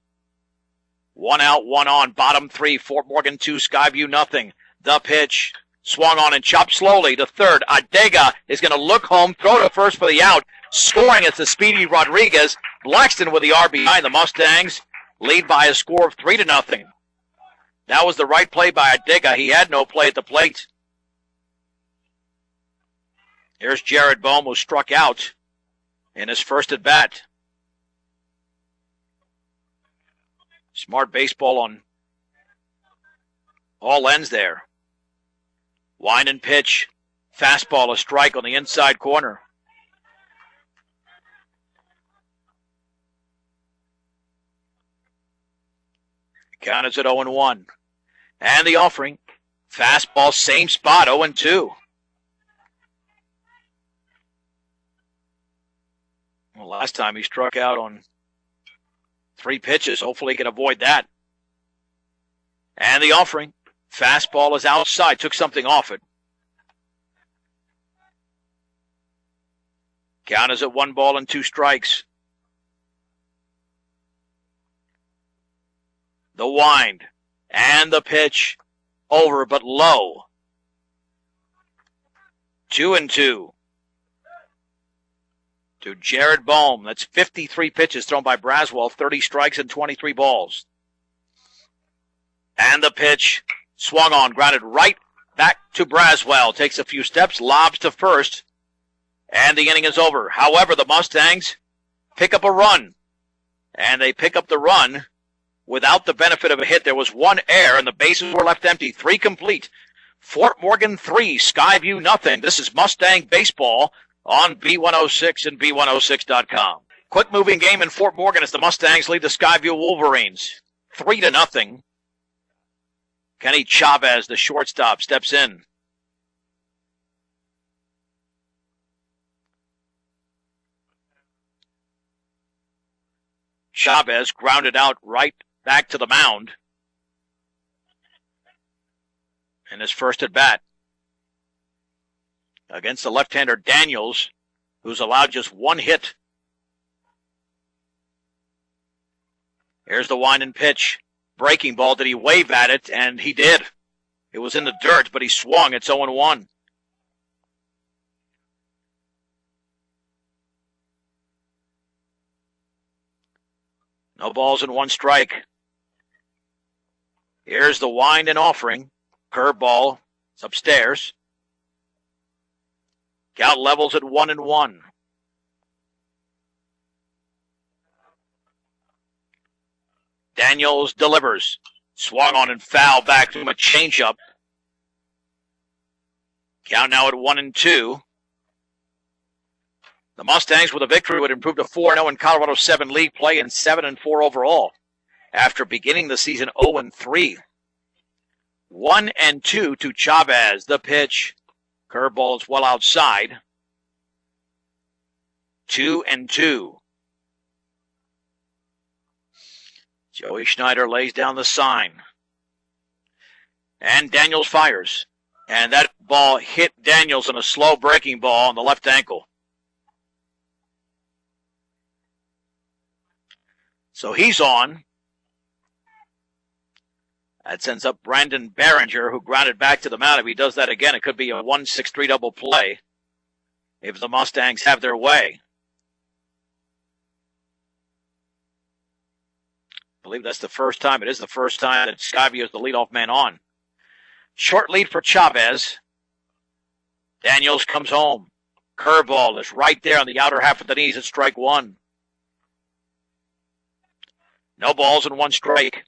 Speaker 1: 1 out, 1 on. Bottom 3, Fort Morgan 2, Skyview nothing. The pitch. Swung on and chopped slowly to third. Adega is going to look home, throw to first for the out. Scoring it's the speedy Rodriguez. Blackston with the RBI. The Mustangs lead by a score of 3-0. That was the right play by Adega. He had no play at the plate. Here's Jared Bohm, who struck out in his first at bat. Smart baseball on All ends there. Wind and pitch. Fastball, a strike on the inside corner. Count is at 0-1. And the offering. Fastball, same spot, 0-2. Well, last time he struck out on 3 pitches. Hopefully he can avoid that. And the offering. Fastball is outside. Took something off it. Count is at 1-2. The wind. And the pitch. Over but low. 2-2. To Jared Bohm. That's 53 pitches thrown by Braswell. 30 strikes and 23 balls. And the pitch. Swung on. Grounded right back to Braswell. Takes a few steps. Lobs to first. And the inning is over. However, the Mustangs pick up a run. And they pick up the run without the benefit of a hit. There was 1 error, and the bases were left empty. 3 complete. Fort Morgan 3, Skyview nothing. This is Mustang Baseball on B106 and B106.com. Quick moving game in Fort Morgan as the Mustangs lead the Skyview Wolverines 3-0. Kenny Chavez, the shortstop, steps in. Chavez grounded out right back to the mound in his first at bat against the left-hander Daniels, who's allowed just 1 hit. Here's the wind and pitch. Breaking ball. Did he wave at it? And he did. It was in the dirt, but he swung. It's 0-1. No balls and 1 strike. Here's the wind and offering. Curveball. It's upstairs. Count levels at 1-1. Daniels delivers. Swung on and foul back to him, a changeup. Count now at 1-2. The Mustangs with a victory would improve to 4-0 in Colorado 7 league play and 7-4 overall after beginning the season 0-3. 1-2 to Chavez. The pitch. Curveball is well outside. 2-2. Joey Schneider lays down the sign. And Daniels fires. And that ball hit Daniels on a slow breaking ball on the left ankle. So he's on. That sends up Brandon Behringer, who grounded back to the mound. If he does that again, it could be a 1-6-3 double play if the Mustangs have their way. I believe that's the first time. It is the first time that Skyview is the leadoff man on. Short lead for Chavez. Daniels comes home. Curveball is right there on the outer half of the knees at strike 1. No balls and 1 strike.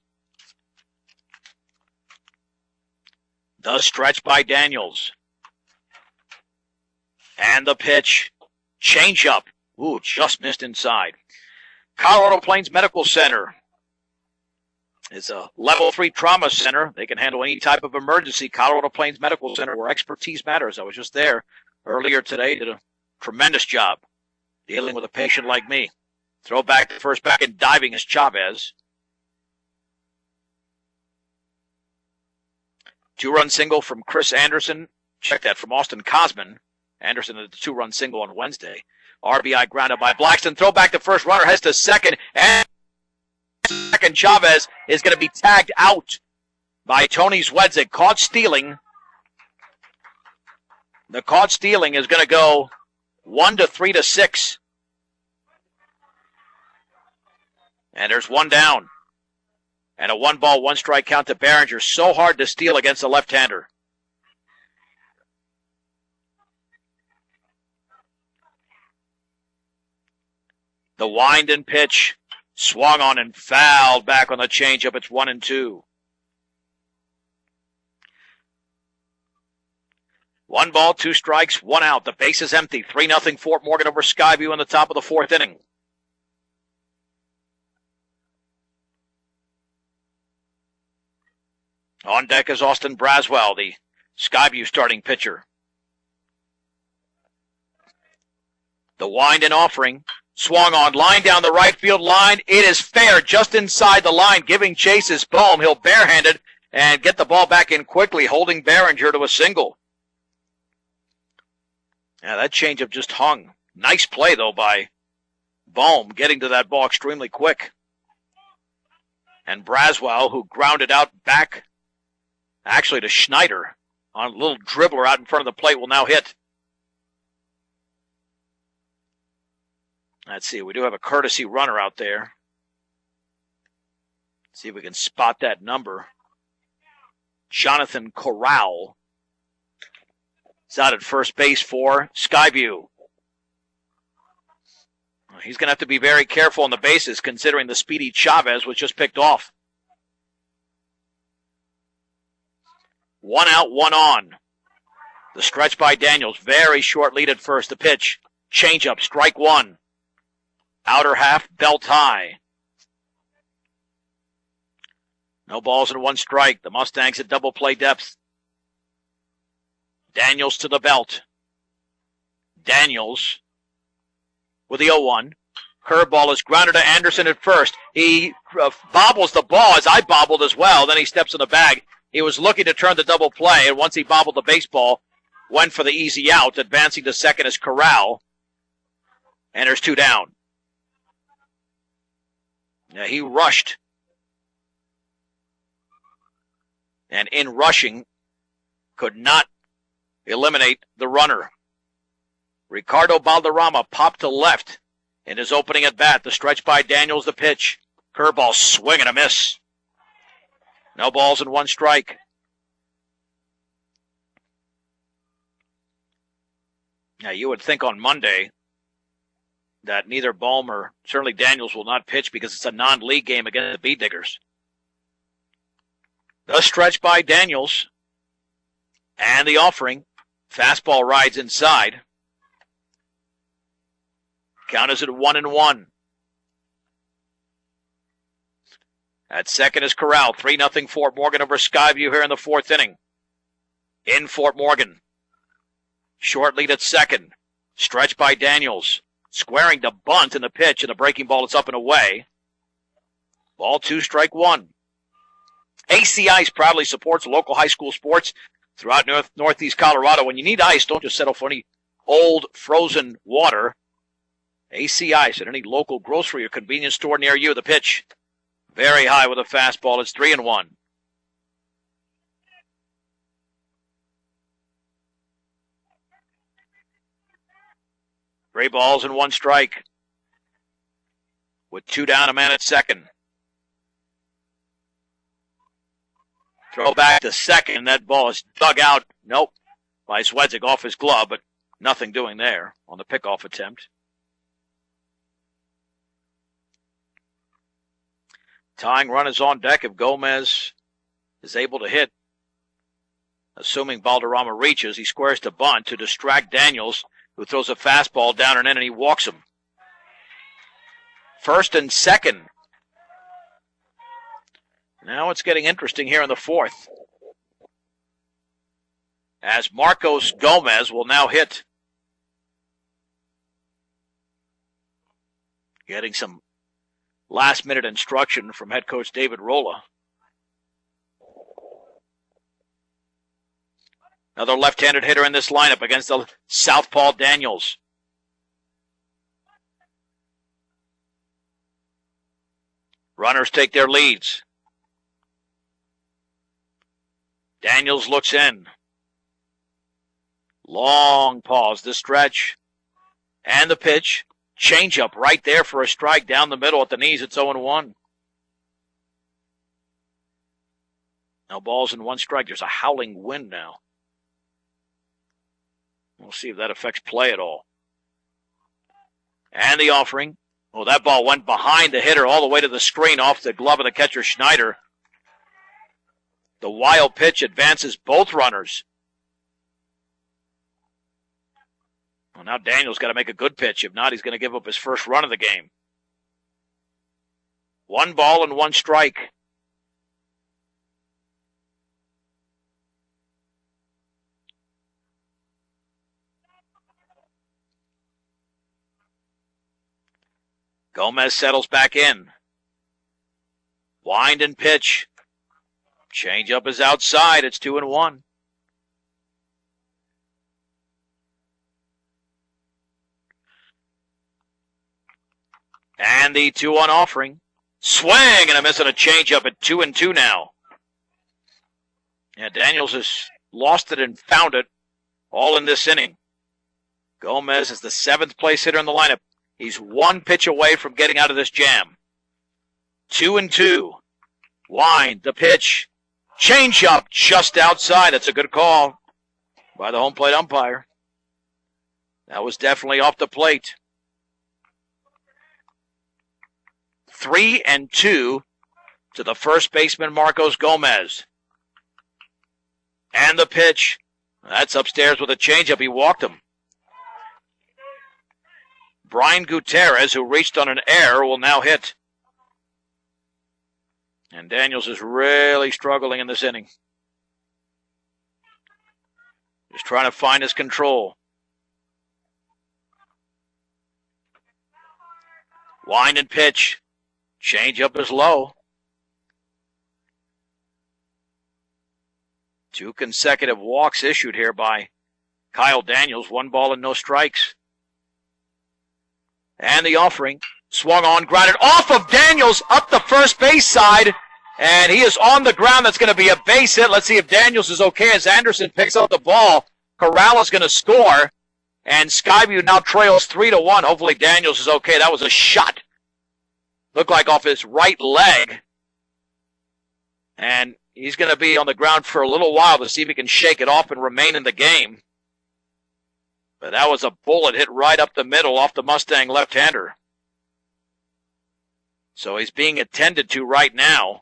Speaker 1: The stretch by Daniels. And the pitch. Changeup. Ooh, just missed inside. Colorado Plains Medical Center is a level 3 trauma center. They can handle any type of emergency. Colorado Plains Medical Center, where expertise matters. I was just there earlier today. Did a tremendous job dealing with a patient like me. Throw back to first back and diving is Chavez. 2-run single from Chris Anderson. Check that from Austin Cosman. Anderson had the 2-run single on Wednesday. RBI grounded by Blackston. Throw back to first. Runner heads to second. And second, Chavez is going to be tagged out by Tony Zwedzik. Caught stealing. The caught stealing is going to go 1-3-6. And there's 1 down. And a 1-ball, 1-strike count to Behringer. So hard to steal against a left-hander. The wind and pitch. Swung on and fouled back on the changeup. It's 1-2. 1 ball, 2 strikes, 1 out. The base is empty. 3-0 Fort Morgan over Skyview in the top of the 4th inning. On deck is Austin Braswell, the Skyview starting pitcher. The wind and offering. Swung on, line down the right field line. It is fair, just inside the line, giving chase is Bohm. He'll barehanded and get the ball back in quickly, holding Behringer to a single. Yeah, that changeup just hung. Nice play, though, by Bohm, getting to that ball extremely quick. And Braswell, who grounded out back, actually to Schneider, on a little dribbler out in front of the plate, will now hit. Let's see, we do have a courtesy runner out there. See if we can spot that number. Jonathan Corral is out at first base for Skyview. He's going to have to be very careful on the bases, considering the speedy Chavez was just picked off. 1 out, 1 on. The stretch by Daniels. Very short lead at first. The pitch. Changeup. Strike 1. Outer half. Belt high. No balls and 1 strike. The Mustangs at double play depth. Daniels to the belt. Daniels with the 0-1. Curveball is grounded to Anderson at first. He bobbles the ball, as I bobbled as well. Then he steps in the bag. He was looking to turn the double play, and once he bobbled the baseball, went for the easy out. Advancing to second is Corral. And there's 2 down. Now he rushed. And in rushing, could not eliminate the runner. Ricardo Balderrama popped to left in his opening at bat. The stretch by Daniels, the pitch. Curveball, swing and a miss. No balls and 1 strike. Now, you would think on Monday that neither Bohm or certainly Daniels will not pitch because it's a non-league game against the Bee Diggers. The stretch by Daniels and the offering. Fastball rides inside. Count is at 1-1. At second is Corral. 3-0 Fort Morgan over Skyview here in the 4th inning. In Fort Morgan. Short lead at second. Stretch by Daniels. Squaring to bunt in the pitch, and the breaking ball is up and away. Ball 2, strike 1. AC Ice proudly supports local high school sports throughout northeast Colorado. When you need ice, don't just settle for any old frozen water. AC Ice at any local grocery or convenience store near you. The pitch. Very high with a fastball. It's 3-1. Three balls and 1 strike. With 2 down, a man at second. Throw back to second. That ball is dug out. Nope. By Swedzik off his glove, but nothing doing there on the pickoff attempt. Tying run is on deck if Gomez is able to hit. Assuming Balderrama reaches, he squares to bunt to distract Daniels, who throws a fastball down and in, and he walks him. First and second. Now it's getting interesting here in the 4th. As Marcos Gomez will now hit. Getting some last-minute instruction from head coach David Rolla. Another left-handed hitter in this lineup against the southpaw Daniels. Runners take their leads. Daniels looks in. Long pause, the stretch. And the pitch. Changeup right there for a strike down the middle at the knees. It's 0-1. No balls and 1 strike. There's a howling wind now. We'll see if that affects play at all. And the offering. Oh, that ball went behind the hitter all the way to the screen off the glove of the catcher Schneider. The wild pitch advances both runners. Well, now Daniels got to make a good pitch. If not, he's going to give up his first run of the game. 1 ball and 1 strike. Gomez settles back in. Wind and pitch. Change up is outside. It's 2-1. And the 2-1 offering. Swing and a miss on a changeup at 2-2 now. Yeah, Daniels has lost it and found it all in this inning. Gomez is the 7th place hitter in the lineup. He's 1 pitch away from getting out of this jam. 2-2. Wind, the pitch. Changeup just outside. That's a good call by the home plate umpire. That was definitely off the plate. 3-2 to the first baseman, Marcos Gomez. And the pitch. That's upstairs with a changeup. He walked him. Brian Gutierrez, who reached on an error, will now hit. And Daniels is really struggling in this inning. Just trying to find his control. Wind and pitch. Change up is low. 2 consecutive walks issued here by Kyle Daniels. 1 ball and no strikes. And the offering. Swung on, grounded off of Daniels up the first base side. And he is on the ground. That's going to be a base hit. Let's see if Daniels is okay as Anderson picks up the ball. Corral is going to score. And Skyview now trails 3-1. Hopefully Daniels is okay. That was a shot. Looked like off his right leg. And he's going to be on the ground for a little while to see if he can shake it off and remain in the game. But that was a bullet hit right up the middle off the Mustang left-hander. So he's being attended to right now.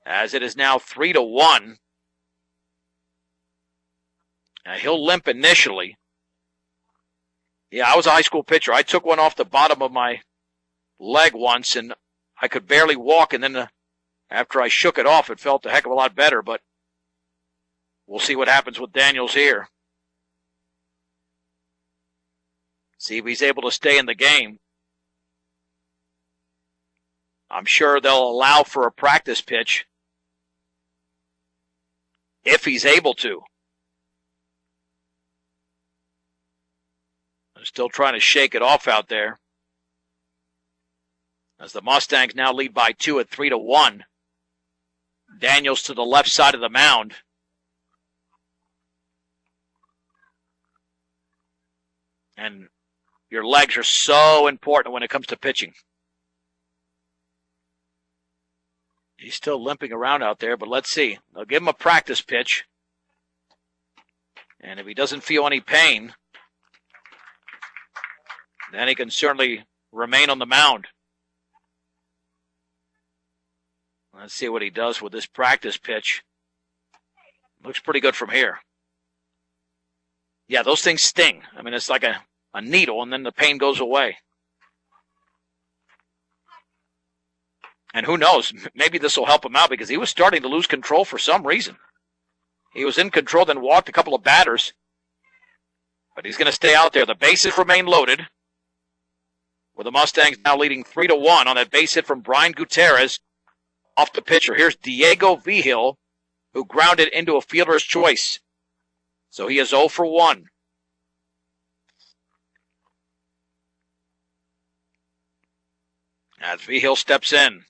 Speaker 1: As it is now 3-1. Now he'll limp initially. Yeah, I was a high school pitcher. I took one off the bottom of my leg once, and I could barely walk, and then after I shook it off, it felt a heck of a lot better, but we'll see what happens with Daniels here. See if he's able to stay in the game. I'm sure they'll allow for a practice pitch if he's able to. They're still trying to shake it off out there. As the Mustangs now lead by 2 at 3-1. Daniels to the left side of the mound. And your legs are so important when it comes to pitching. He's still limping around out there, but let's see. They'll give him a practice pitch. And if he doesn't feel any pain, then he can certainly remain on the mound. Let's see what he does with this practice pitch. Looks pretty good from here. Yeah, those things sting. I mean, it's like a needle, and then the pain goes away. And who knows, maybe this will help him out because he was starting to lose control for some reason. He was in control, then walked a couple of batters. But he's going to stay out there. The bases remain loaded, with the Mustangs now leading 3-1 on that base hit from Brian Gutierrez off the pitcher. Here's Diego Vigil, who grounded into a fielder's choice. So he is 0 for 1. As Vigil steps in.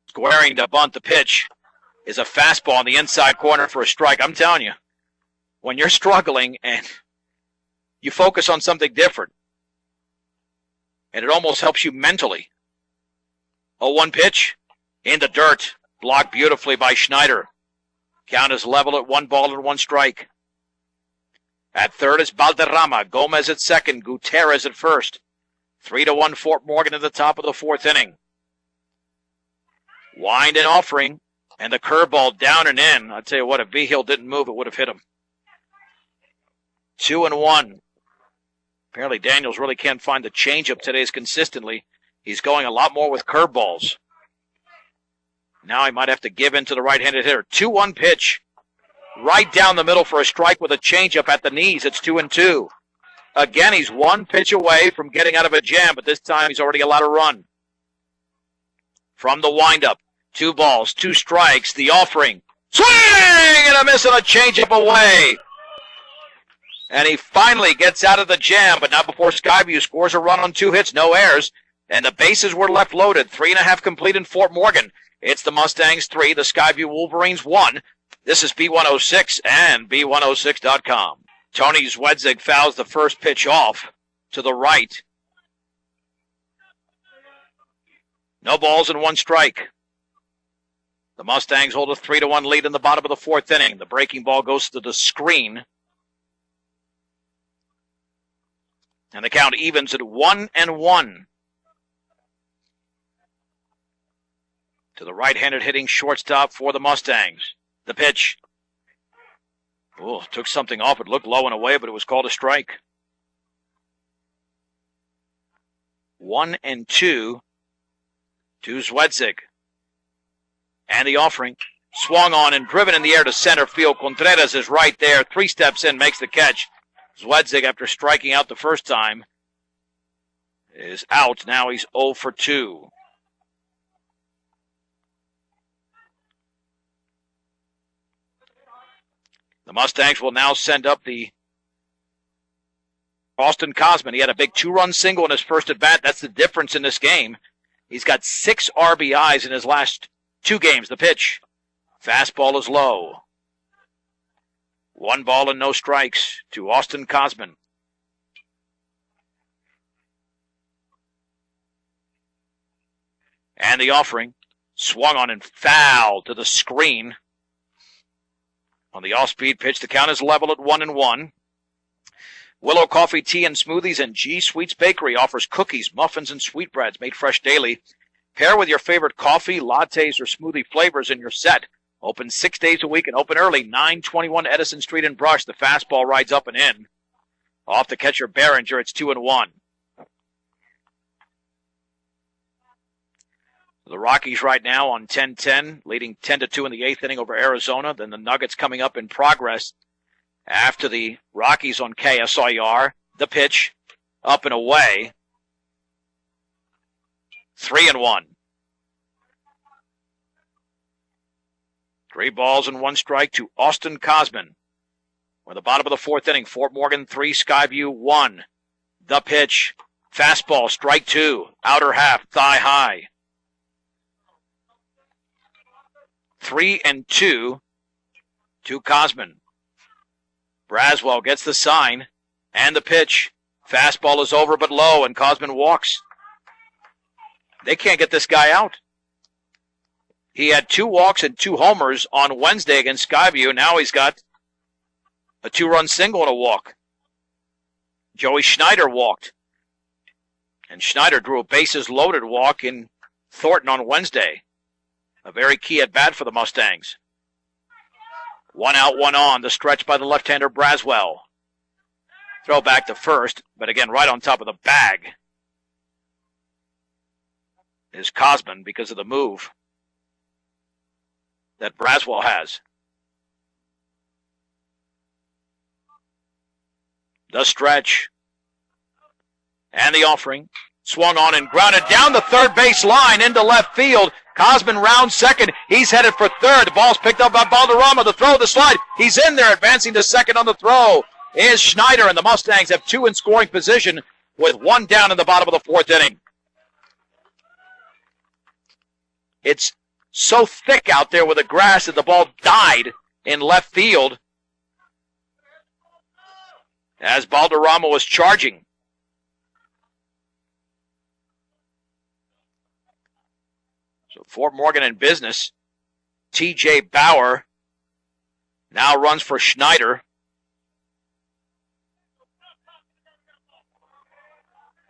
Speaker 1: Squaring to bunt, the pitch is a fastball in the inside corner for a strike. I'm telling you, when you're struggling and you focus on something different, and it almost helps you mentally. 0-1 pitch in the dirt, blocked beautifully by Schneider. Count is level at 1 ball and 1 strike. At third is Balderrama, Gomez at second, Gutierrez at first. 3-1 Fort Morgan at the top of the 4th inning. Wind and offering, and the curveball down and in. I'll tell you what, if Vigil didn't move, it would have hit him. 2-1. Apparently Daniels really can't find the changeup today consistently. He's going a lot more with curveballs. Now he might have to give in to the right-handed hitter. 2-1 pitch. Right down the middle for a strike with a changeup at the knees. It's 2-2. Again, he's one pitch away from getting out of a jam, but this time he's already allowed a run. From the windup, 2 balls, 2 strikes, the offering. Swing and a miss and a changeup away. And he finally gets out of the jam, but not before Skyview scores a run on 2 hits, no errors. And the bases were left loaded. 3.5 complete in Fort Morgan. It's the Mustangs 3, the Skyview Wolverines 1. This is B106 and B106.com. Tony Zwedzig fouls the first pitch off to the right. No balls and 1 strike. The Mustangs hold a 3-1 lead in the bottom of the 4th inning. The breaking ball goes to the screen. And the count evens at 1-1. To the right-handed hitting shortstop for the Mustangs. The pitch. Oh, took something off. It looked low and away, but it was called a strike. 1-2 to Zwedzig. And the offering. Swung on and driven in the air to center field. Contreras is right there. 3 steps in, makes the catch. Zwedzig, after striking out the first time, is out. Now he's 0 for 2. The Mustangs will now send up the Austin Cosman. He had a big 2-run single in his first at-bat. That's the difference in this game. He's got 6 RBIs in his last 2 games. The pitch. Fastball is low. 1 ball and no strikes to Austin Cosman. And the offering. Swung on and fouled to the screen. On the off-speed pitch, the count is level at 1-1. Willow Coffee, Tea, and Smoothies and G Sweets Bakery offers cookies, muffins, and sweetbreads made fresh daily. Pair with your favorite coffee, lattes, or smoothie flavors in your set. Open 6 days a week and open early, 921 Edison Street in Brush. The fastball rides up and in. Off the catcher, Behringer, it's 2-1. The Rockies right now on 10-10, leading 10-2 in the 8th inning over Arizona. Then the Nuggets coming up in progress after the Rockies on KSIR. The pitch, up and away. 3-1. 3 balls and 1 strike to Austin Cosman. We're at the bottom of the 4th inning. Fort Morgan 3, Skyview 1. The pitch, fastball, strike 2, outer half, thigh high. 3-2 to Cosman. Braswell gets the sign and the pitch. Fastball is over but low, and Cosman walks. They can't get this guy out. He had 2 walks and 2 homers on Wednesday against Skyview. Now he's got a 2-run single and a walk. Joey Schneider walked. And Schneider drew a bases-loaded walk in Thornton on Wednesday. A very key at-bat for the Mustangs. 1 out, 1 on. The stretch by the left-hander Braswell. Throw back to first, but again right on top of the bag is Cosman because of the move that Braswell has. The stretch. And the offering. Swung on and grounded down the third base line into left field. Cosman rounds second. He's headed for third. The ball's picked up by Balderrama. The throw, the slide. He's in there, advancing to second on the throw is Schneider, and the Mustangs have 2 in scoring position with 1 down in the bottom of the 4th inning. It's so thick out there with the grass that the ball died in left field as Balderrama was charging. So Fort Morgan in business. T.J. Bauer now runs for Schneider.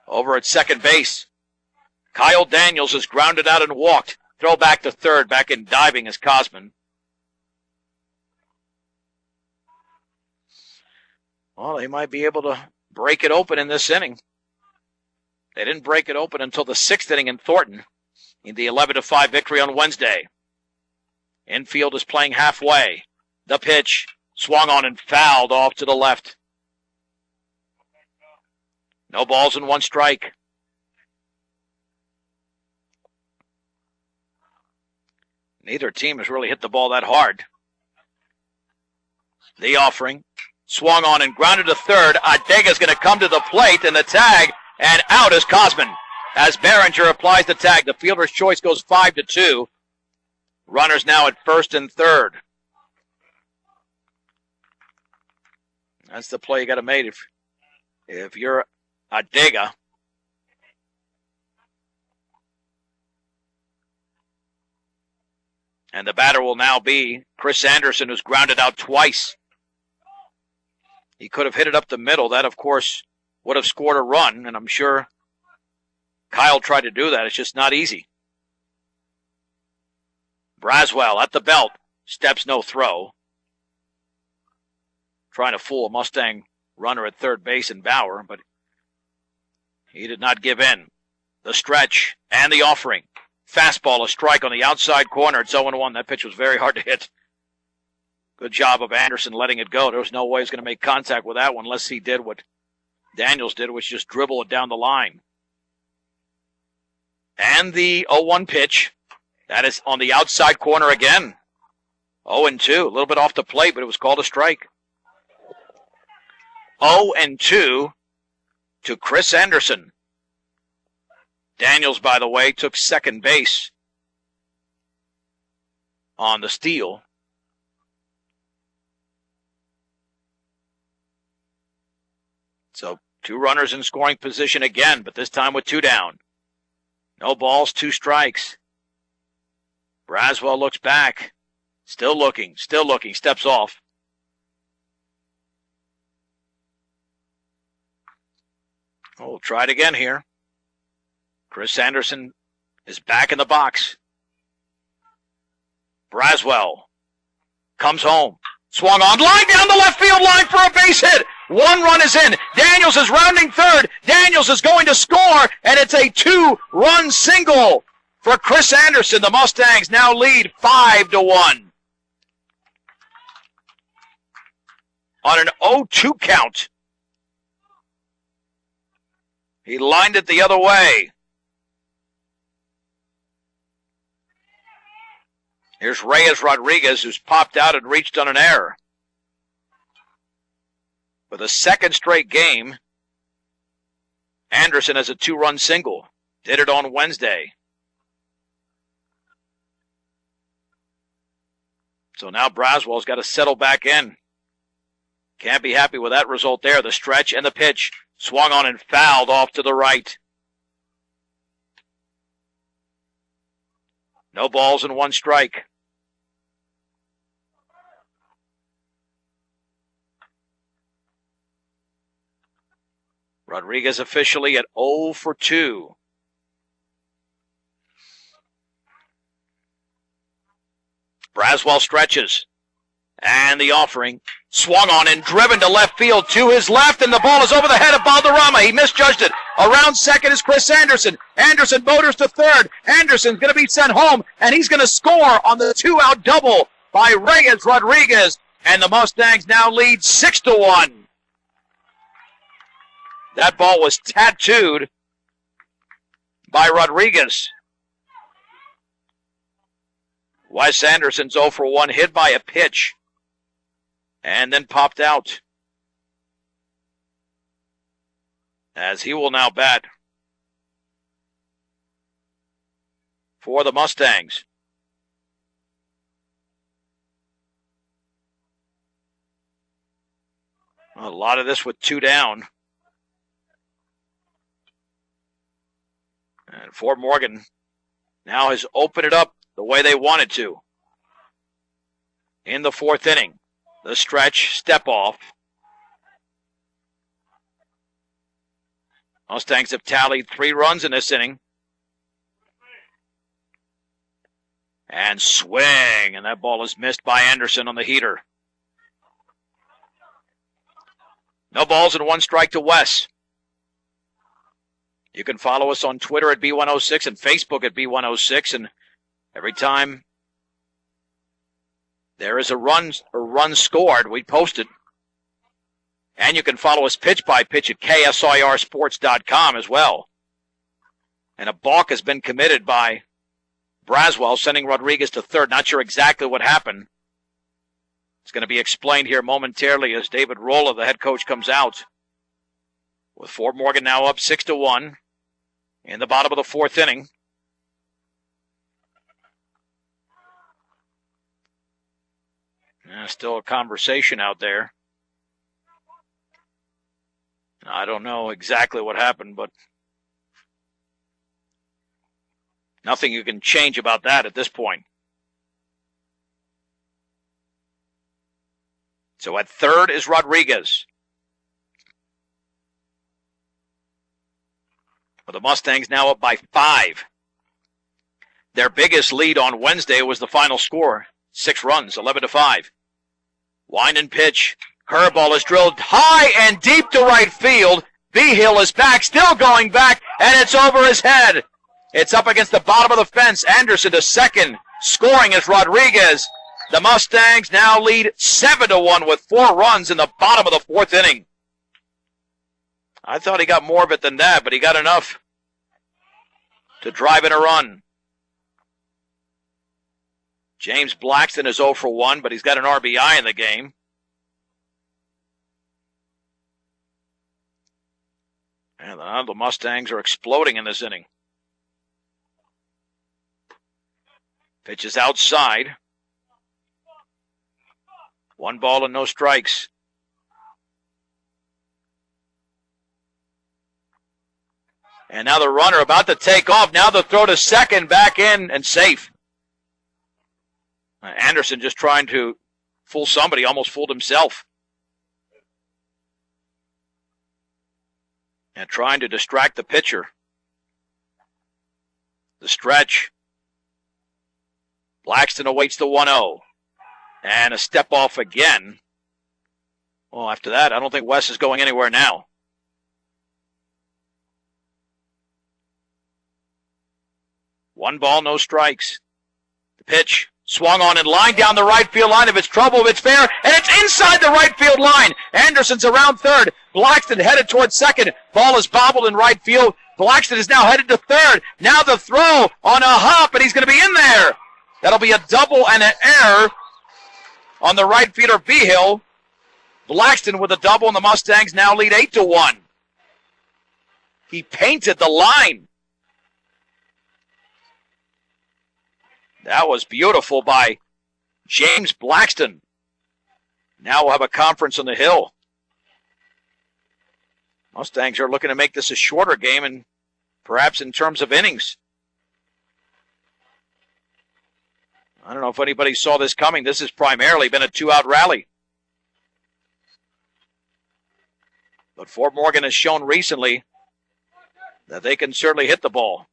Speaker 1: Over at second base. Kyle Daniels is grounded out and walked. Throw back to third. Back in diving is Cosman. Well, they might be able to break it open in this inning. They didn't break it open until the 6th inning in Thornton in the 11-5 victory on Wednesday. Infield is playing halfway. The pitch swung on and fouled off to the left. No balls and 1 strike. Neither team has really hit the ball that hard. The offering. Swung on and grounded to third. Adega's going to come to the plate and the tag, and out is Cosman. As Behringer applies the tag, the fielder's choice goes 5-2. Runners now at first and third. That's the play you got to make if you're Adega. And the batter will now be Chris Anderson, who's grounded out twice. He could have hit it up the middle. That, of course, would have scored a run, and I'm sure Kyle tried to do that. It's just not easy. Braswell at the belt. Steps, no throw. Trying to fool a Mustang runner at third base in Bauer, but he did not give in. The stretch and the offering. Fastball, a strike on the outside corner. It's 0-1. That pitch was very hard to hit. Good job of Anderson letting it go. There was no way he was going to make contact with that one unless he did what Daniels did, which just dribble it down the line. And the 0-1 pitch. That is on the outside corner again. 0-2. A little bit off the plate, but it was called a strike. 0-2 to Chris Anderson. Daniels, by the way, took second base on the steal. So 2 runners in scoring position again, but this time with 2 down. No balls, 2 strikes. Braswell looks back. Still looking, steps off. Oh, we'll try it again here. Chris Anderson is back in the box. Braswell comes home. Swung on, line down the left field line for a base hit. 1 run is in. Daniels is rounding third. Daniels is going to score, and it's a 2-run single for Chris Anderson. The Mustangs now lead 5-1. On an 0-2 count. He lined it the other way. Here's Reyes Rodriguez, who's popped out and reached on an error. For the second straight game, Anderson has a 2-run single. Did it on Wednesday. So now Braswell's got to settle back in. Can't be happy with that result there. The stretch and the pitch. Swung on and fouled off to the right. No balls and 1 strike. Rodriguez officially at 0 for 2. Braswell stretches. And the offering. Swung on and driven to left field to his left, and the ball is over the head of Balderrama. He misjudged it. Around second is Chris Anderson. Anderson motors to third. Anderson's going to be sent home, and he's going to score on the 2-out double by Reyes Rodriguez. And the Mustangs now lead 6-1. That ball was tattooed by Rodriguez. Wes Anderson's 0 for 1, hit by a pitch, and then popped out. As he will now bat for the Mustangs. A lot of this with 2 down. And Fort Morgan now has opened it up the way they wanted to. In the 4th inning, the stretch, step off. Mustangs have tallied 3 runs in this inning. And swing, and that ball is missed by Anderson on the heater. No balls and 1 strike to Wes. You can follow us on Twitter at B106 and Facebook at B106. And every time there is a run scored, we post it. And you can follow us pitch by pitch at KSIRsports.com as well. And a balk has been committed by Braswell, sending Rodriguez to third. Not sure exactly what happened. It's going to be explained here momentarily as David Rolla, the head coach, comes out. With Fort Morgan now up 6-1 in the bottom of the 4th inning. Still a conversation out there. I don't know exactly what happened, but nothing you can change about that at this point. So at third is Rodriguez. Well, the Mustangs now up by 5. Their biggest lead on Wednesday was the final score, 6 runs, 11-5. Wind and pitch. Curveball is drilled high and deep to right field. Behill is back, still going back, and it's over his head. It's up against the bottom of the fence. Anderson to second. Scoring is Rodriguez. The Mustangs now lead 7-1 with 4 runs in the bottom of the 4th inning. I thought he got more of it than that, but he got enough to drive in a run. James Blackston is 0 for 1, but he's got an RBI in the game. And the Mustangs are exploding in this inning. Pitch is outside. 1 ball and no strikes. And now the runner about to take off. Now the throw to second, back in, and safe. Anderson just trying to fool somebody, almost fooled himself. And trying to distract the pitcher. The stretch. Blackston awaits the 1-0. And a step off again. Well, after that, I don't think Wes is going anywhere now. One ball, no strikes. The pitch swung on in line down the right field line. If it's trouble, if it's fair, and it's inside the right field line. Anderson's around third. Blackston headed towards second. Ball is bobbled in right field. Blackston is now headed to third. Now the throw on a hop, and he's going to be in there. That'll be a double and an error on the right fielder Behill. Blackston with a double, and the Mustangs now lead 8-1. He painted the line. That was beautiful by James Blackston. Now we'll have a conference on the hill. Mustangs are looking to make this a shorter game, and perhaps in terms of innings. I don't know if anybody saw this coming. This has primarily been a 2-out rally. But Fort Morgan has shown recently that they can certainly hit the ball.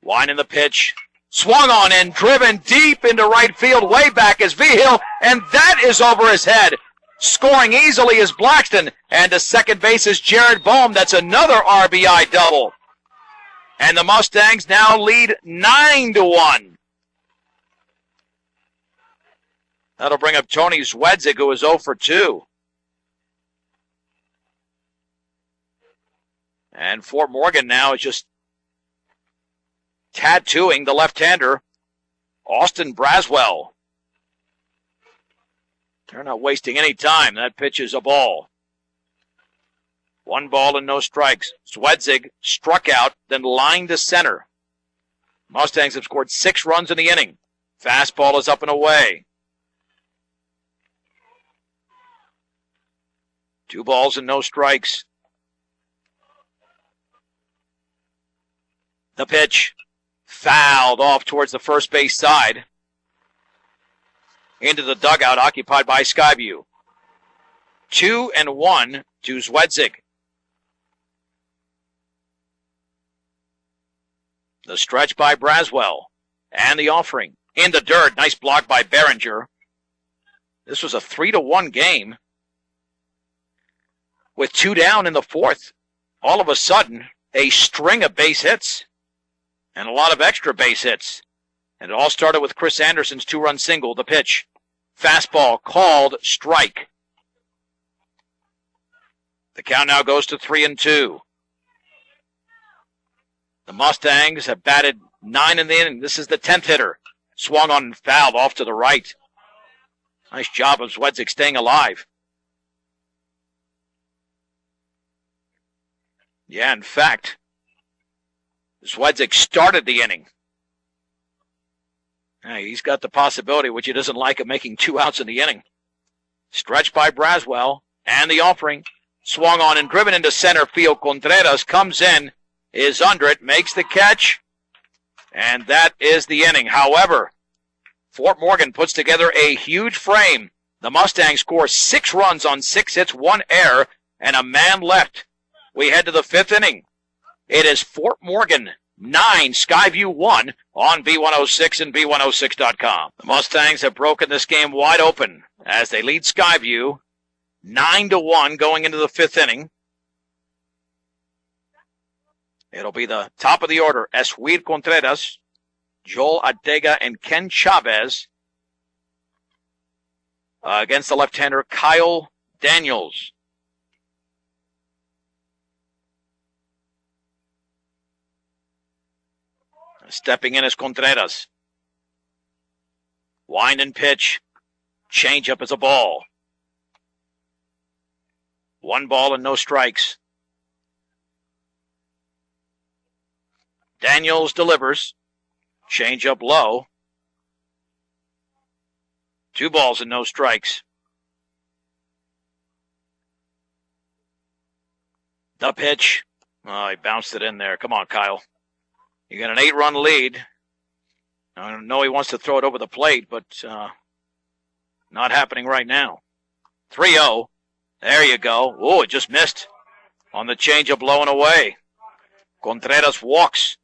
Speaker 1: Wine in the pitch. Swung on and driven deep into right field. Way back is Behill, and that is over his head. Scoring easily is Blackston, and to second base is Jared Bohm. That's another RBI double. And the Mustangs now lead 9-1. That'll bring up Tony Zwedzig, who is 0 for 2. And Fort Morgan now is just tattooing the left-hander, Austin Braswell. They're not wasting any time. That pitch is a ball. 1 ball and no strikes. Zwedzig struck out, then lined to center. Mustangs have scored 6 runs in the inning. Fastball is up and away. 2 balls and no strikes. The pitch fouled off towards the first base side. Into the dugout occupied by Skyview. 2-1 to Zwedzig. The stretch by Braswell. And the offering. In the dirt. Nice block by Behringer. This was a 3-1 game with 2 down in the fourth. All of a sudden, a string of base hits and a lot of extra base hits. And it all started with Chris Anderson's 2-run single. The pitch. Fastball called strike. The count now goes to 3-2. The Mustangs have batted 9 in the inning. This is the 10th hitter. Swung on and fouled off to the right. Nice job of Zwedzik staying alive. Yeah, in fact, Zwedzik started the inning. He's got the possibility, which he doesn't like, of making 2 outs in the inning. Stretched by Braswell, and the offering. Swung on and driven into center field. Contreras comes in, is under it, makes the catch, and that is the inning. However, Fort Morgan puts together a huge frame. The Mustangs score 6 runs on 6 hits, 1 error, and a man left. We head to the 5th inning. It is Fort Morgan 9, Skyview 1 on B106 and B106.com. The Mustangs have broken this game wide open as they lead Skyview 9-1 going into the 5th inning. It'll be the top of the order. Eswir Contreras, Joel Adega, and Ken Chavez against the left-hander Kyle Daniels. Stepping in is Contreras. Wind and pitch. Changeup is a ball. 1 ball and no strikes. Daniels delivers. Changeup low. 2 balls and no strikes. The pitch. Oh, he bounced it in there. Come on, Kyle. You got an 8-run lead. I know he wants to throw it over the plate, but not happening right now. 3-0. There you go. Oh, it just missed on the changeup low and away. Contreras walks.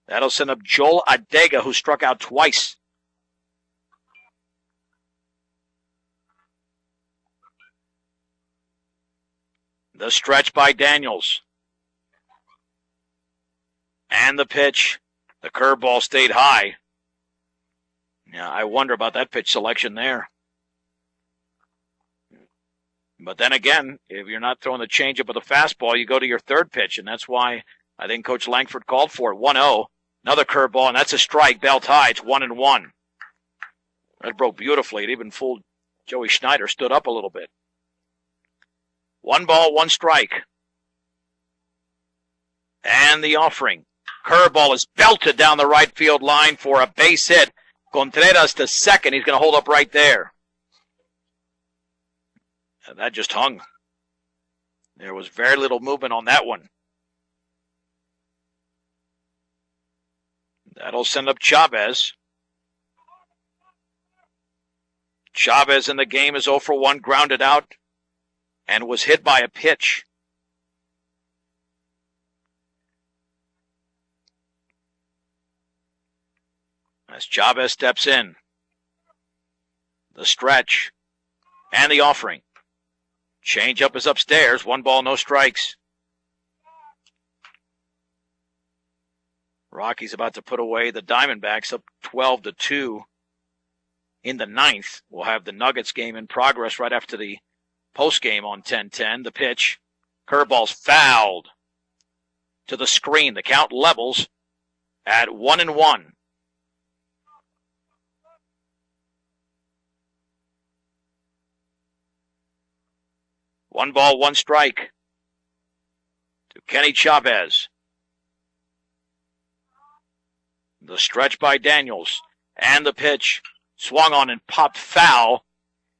Speaker 1: That'll send up Joel Adega, who struck out twice. The stretch by Daniels. And the pitch. The curveball stayed high. Yeah, I wonder about that pitch selection there. But then again, if you're not throwing the changeup with the fastball, you go to your third pitch, and that's why I think Coach Langford called for it. 1-0. Another curveball, and that's a strike. Belt high. It's 1-1. That broke beautifully. It even fooled Joey Schneider. Stood up a little bit. 1 ball, 1 strike. And the offering. Curveball is belted down the right field line for a base hit. Contreras to second. He's going to hold up right there. And that just hung. There was very little movement on that one. That'll send up Chavez. Chavez in the game is 0 for 1, grounded out, and was hit by a pitch. As Chavez steps in. The stretch and the offering. Changeup is upstairs. 1 ball, no strikes. Rockies about to put away the Diamondbacks, up 12-2 in the 9th. We'll have the Nuggets game in progress right after the postgame on 10-10. The pitch. Curveball's fouled to the screen. The count levels at 1-1. One ball, 1 strike to Kenny Chavez. The stretch by Daniels. And the pitch. Swung on and popped foul.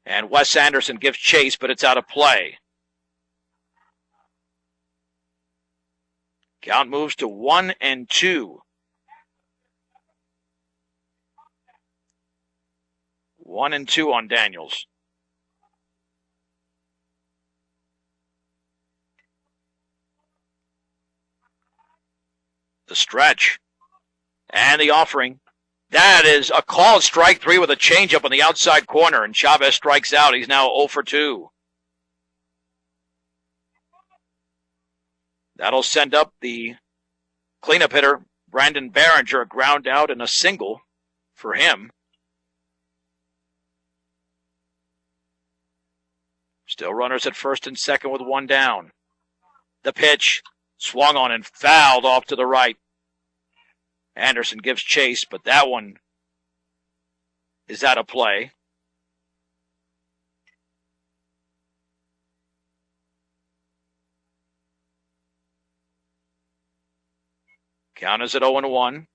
Speaker 1: And Wes Anderson gives chase, but it's out of play. Count moves to 1-2. 1-2 on Daniels. The stretch and the offering. That is a called strike three with a changeup on the outside corner, and Chavez strikes out. He's now 0 for 2. That'll send up the cleanup hitter, Brandon Behringer, a ground out and a single for him. Still runners at first and second with one down. The pitch swung on and fouled off to the right. Anderson gives chase, but that one is out of play. Count is at 0-1.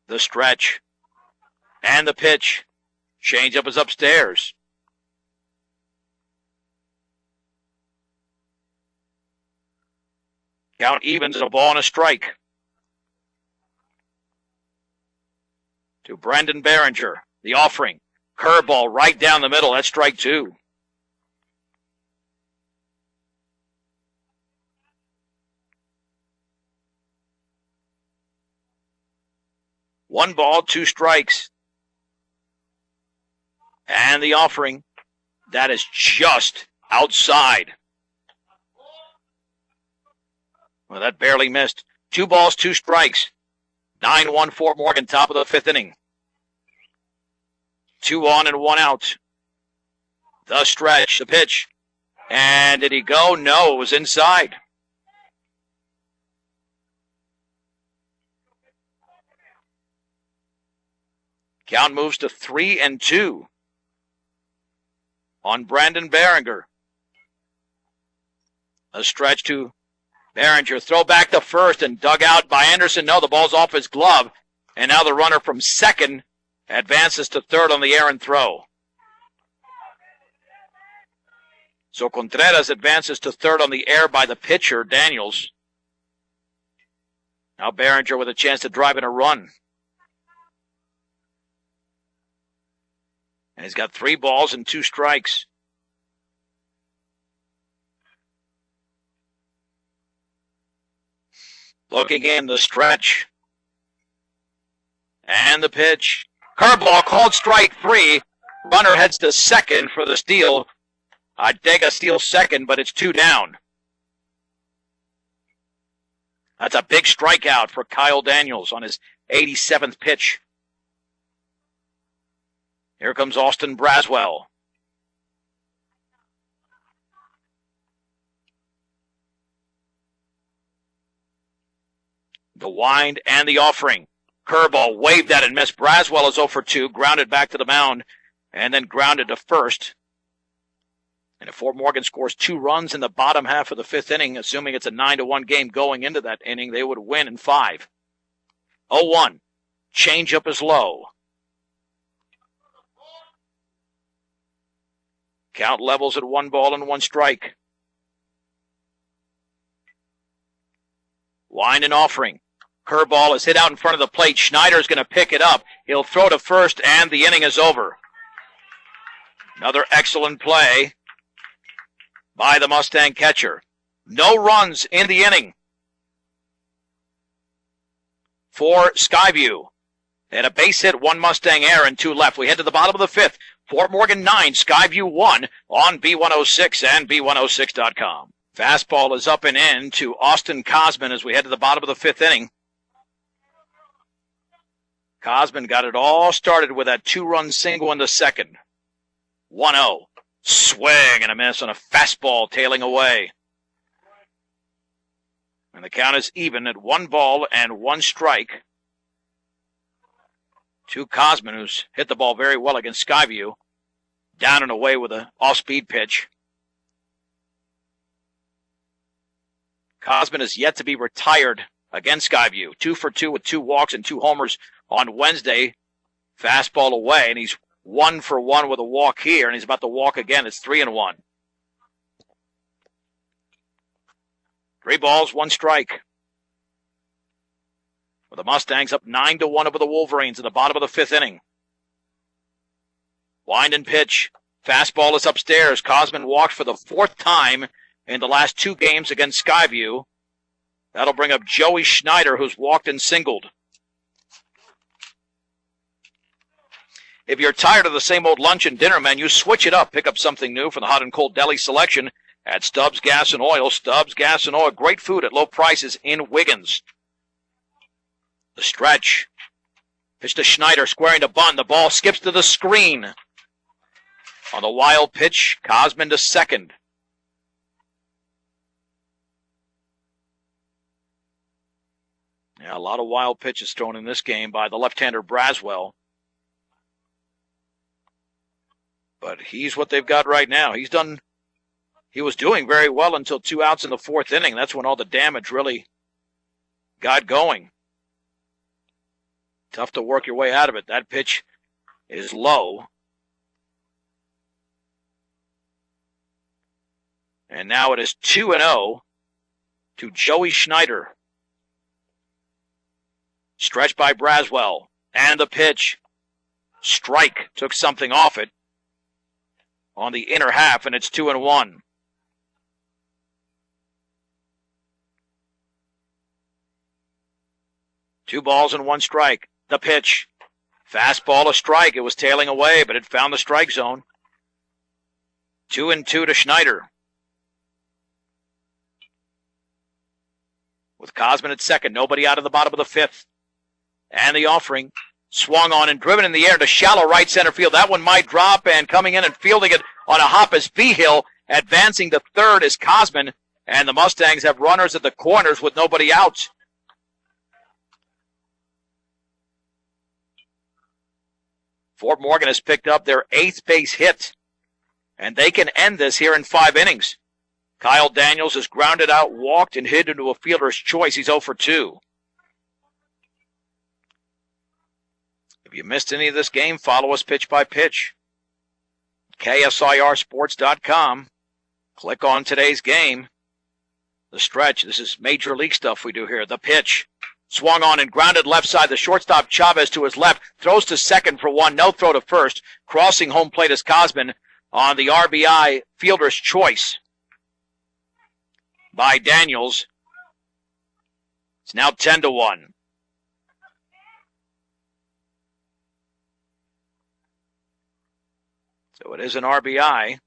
Speaker 1: The stretch and the pitch. Changeup is upstairs. Count evens, a ball and a strike. To Brandon Behringer. The offering. Curveball right down the middle. That's strike 2. One ball, 2 strikes. And the offering. That is just outside. Well, that barely missed. 2 balls, 2 strikes. 9-1 Fort Morgan, top of the 5th inning. 2 on and 1 out. The stretch, the pitch. And did he go? No, it was inside. Count moves to 3-2 on Brandon Behringer. A stretch to Behringer. Throw back to first and dug out by Anderson. No, the ball's off his glove. And now the runner from second advances to third on the errant throw. So Contreras advances to third on the air by the pitcher, Daniels. Now Behringer with a chance to drive in a run. And he's got 3 balls and 2 strikes. Looking in the stretch. And the pitch. Curveball called strike 3. Runner heads to second for the steal. Adega steals second, but it's 2 down. That's a big strikeout for Kyle Daniels on his 87th pitch. Here comes Austin Braswell. The wind and the offering. Curveball waved at and missed. Braswell is 0 for 2, grounded back to the mound, and then grounded to first. And if Fort Morgan scores 2 runs in the bottom half of the 5th inning, assuming it's a 9-1 game going into that inning, they would win in 5. 0-1. Changeup is low. Count levels at 1 ball and 1 strike. Wind and offering. Curveball is hit out in front of the plate. Schneider's going to pick it up. He'll throw to first, and the inning is over. Another excellent play by the Mustang catcher. No runs in the inning for Skyview. They had a base hit, 1 Mustang error, and 2 left. We head to the bottom of the 5th. Fort Morgan 9, Skyview 1 on B106 and B106.com. Fastball is up and in to Austin Cosman as we head to the bottom of the 5th inning. Cosman got it all started with that 2-run single in the second. 1-0. Swing and a miss on a fastball tailing away. And the count is even at 1 ball and 1 strike. To Cosman, who's hit the ball very well against Skyview. Down and away with an off-speed pitch. Cosman is yet to be retired against Skyview. 2 for 2 with 2 walks and 2 homers on Wednesday. Fastball away, and he's 1 for 1 with a walk here, and he's about to walk again. It's 3-1. 3 balls, 1 strike. With the Mustangs up 9-1 over the Wolverines in the bottom of the 5th inning. Wind and pitch. Fastball is upstairs. Cosman walked for the 4th time in the last 2 games against Skyview. That'll bring up Joey Schneider, who's walked and singled. If you're tired of the same old lunch and dinner menu, switch it up. Pick up something new from the hot and cold deli selection at Stubbs Gas and Oil. Stubbs Gas and Oil, great food at low prices in Wiggins. The stretch. Pitch to Schneider, squaring to bunt. The ball skips to the screen. On the wild pitch, Cosman to second. Yeah, a lot of wild pitches thrown in this game by the left-hander Braswell. But he's what they've got right now. He was doing very well until 2 outs in the 4th inning. That's when all the damage really got going. Tough to work your way out of it. That pitch is low. And now it is 2-0 to Joey Schneider. Stretched by Braswell. And the pitch. Strike. Took something off it on the inner half, and it's 2-1. Two balls and 1 strike. The pitch. Fastball, a strike. It was tailing away, but it found the strike zone. 2-2 to Schneider. With Cosman at second, nobody out of the bottom of the 5th. And the offering swung on and driven in the air to shallow right center field. That one might drop, and coming in and fielding it on a hop is Vigil. Advancing to third is Cosman, and the Mustangs have runners at the corners with nobody out. Fort Morgan has picked up their 8th base hit, and they can end this here in 5 innings. Kyle Daniels has grounded out, walked, and hit into a fielder's choice. He's 0 for 2. If you missed any of this game, follow us pitch by pitch. KSIRsports.com. Click on today's game. The stretch. This is major league stuff we do here. The pitch. Swung on and grounded left side. The shortstop Chavez to his left. Throws to second for 1. No throw to first. Crossing home plate is Cosman on the RBI fielder's choice by Daniels. It's now 10-1. So it is an RBI.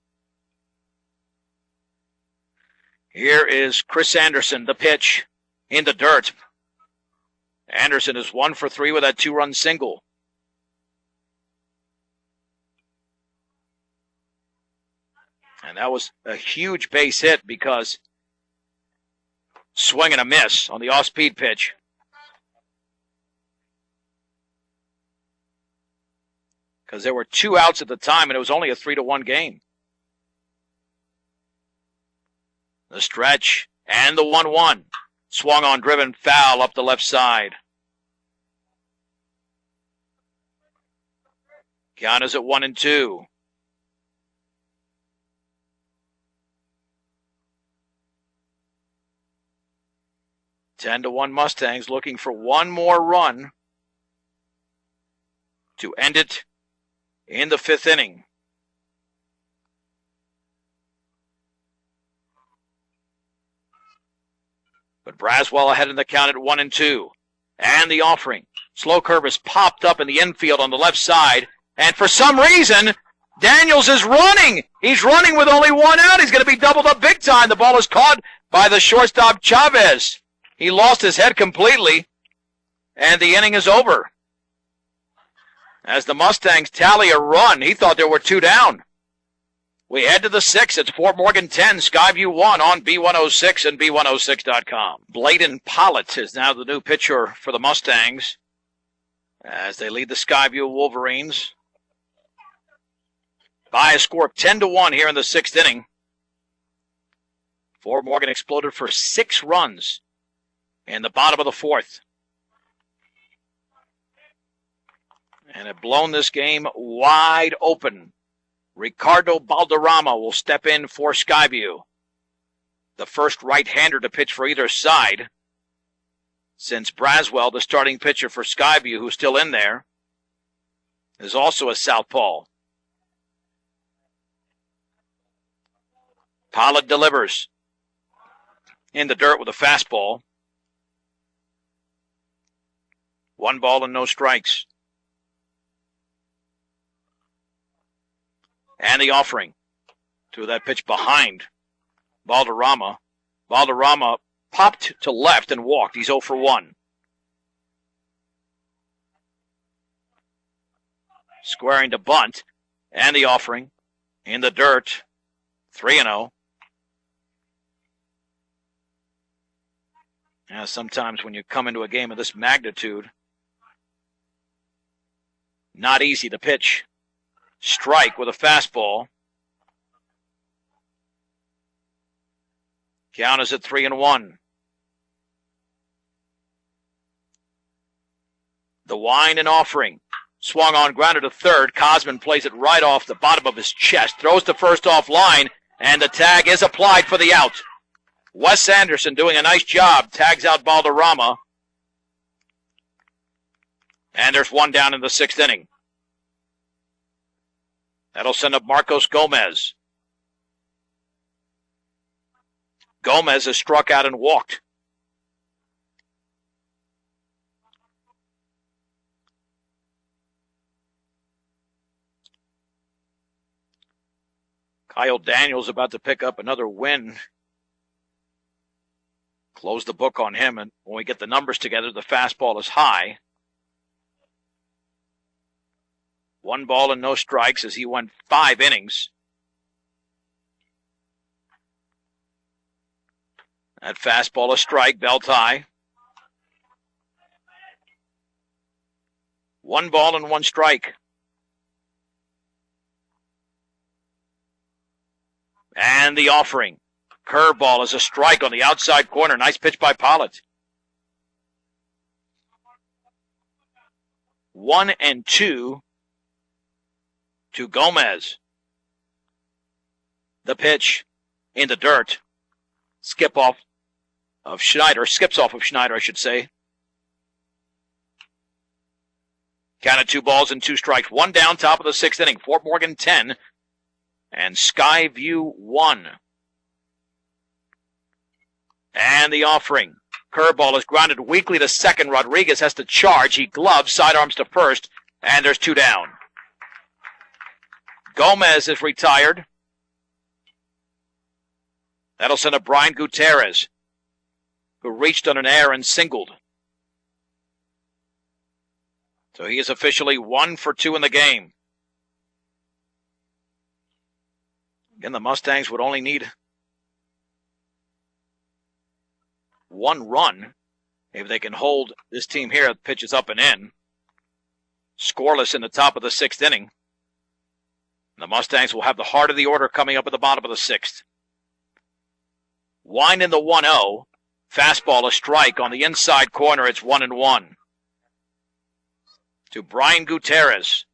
Speaker 1: Here is Chris Anderson, the pitch in the dirt. Anderson is 1 for 3 with that 2-run single. And that was a huge base hit because swing and a miss on the off-speed pitch. Because there were 2 outs at the time, and it was only a 3-1 game. The stretch and the 1-1. Swung on, driven foul up the left side. Count is at 1-2. Ten to 1 Mustangs looking for one more run to end it in the 5th inning. But Braswell ahead in the count at 1-2. And the offering. Slow curve is popped up in the infield on the left side. And for some reason, Daniels is running. He's running with only 1 out. He's going to be doubled up big time. The ball is caught by the shortstop Chavez. He lost his head completely. And the inning is over. As the Mustangs tally a run, he thought there were 2 down. We head to the 6th. It's Fort Morgan 10, Skyview 1 on B106 and B106.com. Bladen Pollitt is now the new pitcher for the Mustangs as they lead the Skyview Wolverines by a score of 10-1 here in the 6th inning. Fort Morgan exploded for 6 runs in the bottom of the 4th. And have blown this game wide open. Ricardo Balderrama will step in for Skyview. The first right-hander to pitch for either side, since Braswell, the starting pitcher for Skyview, who's still in there, is also a southpaw. Pollard delivers. in the dirt with a fastball. 1 ball and no strikes. And the offering to that pitch behind Valderrama. Valderrama popped to left and walked. He's 0 for 1. Squaring to bunt. And the offering in the dirt. 3-0. Yeah, sometimes when you come into a game of this magnitude, not easy to pitch. Strike with a fastball. Count is at 3-1. The wind and offering. Swung on, grounded to third. Cosman plays it right off the bottom of his chest. Throws to first off line, and the tag is applied for the out. Wes Anderson doing a nice job. Tags out Valderrama. And there's 1 down in the 6th inning. That'll send up Marcos Gomez. Gomez has struck out and walked. Kyle Daniels about to pick up another win. Close the book on him, and when we get the numbers together, the fastball is high. 1 ball and no strikes as he went 5 innings. That fastball a strike, belt high. 1 ball and 1 strike. And the offering. Curveball is a strike on the outside corner. Nice pitch by Pollitt. 1-2 to Gomez. The pitch in the dirt. Skips off of Schneider, I should say. Counted 2 balls and 2 strikes. 1 down, top of the 6th inning. Fort Morgan 10 and Skyview 1. And the offering. Curveball is grounded weakly to second. Rodriguez has to charge. He gloves, sidearms to first, and there's 2 down. Gomez is retired. That'll send up Brian Gutierrez, who reached on an error and singled. So he is officially 1 for 2 in the game. Again, the Mustangs would only need 1 run if they can hold this team here. The pitch is up and in. Scoreless in the top of the 6th inning. The Mustangs will have the heart of the order coming up at the bottom of the 6th. Wind in the 1-0. Fastball a strike on the inside corner. It's 1-1. To Brian Gutierrez.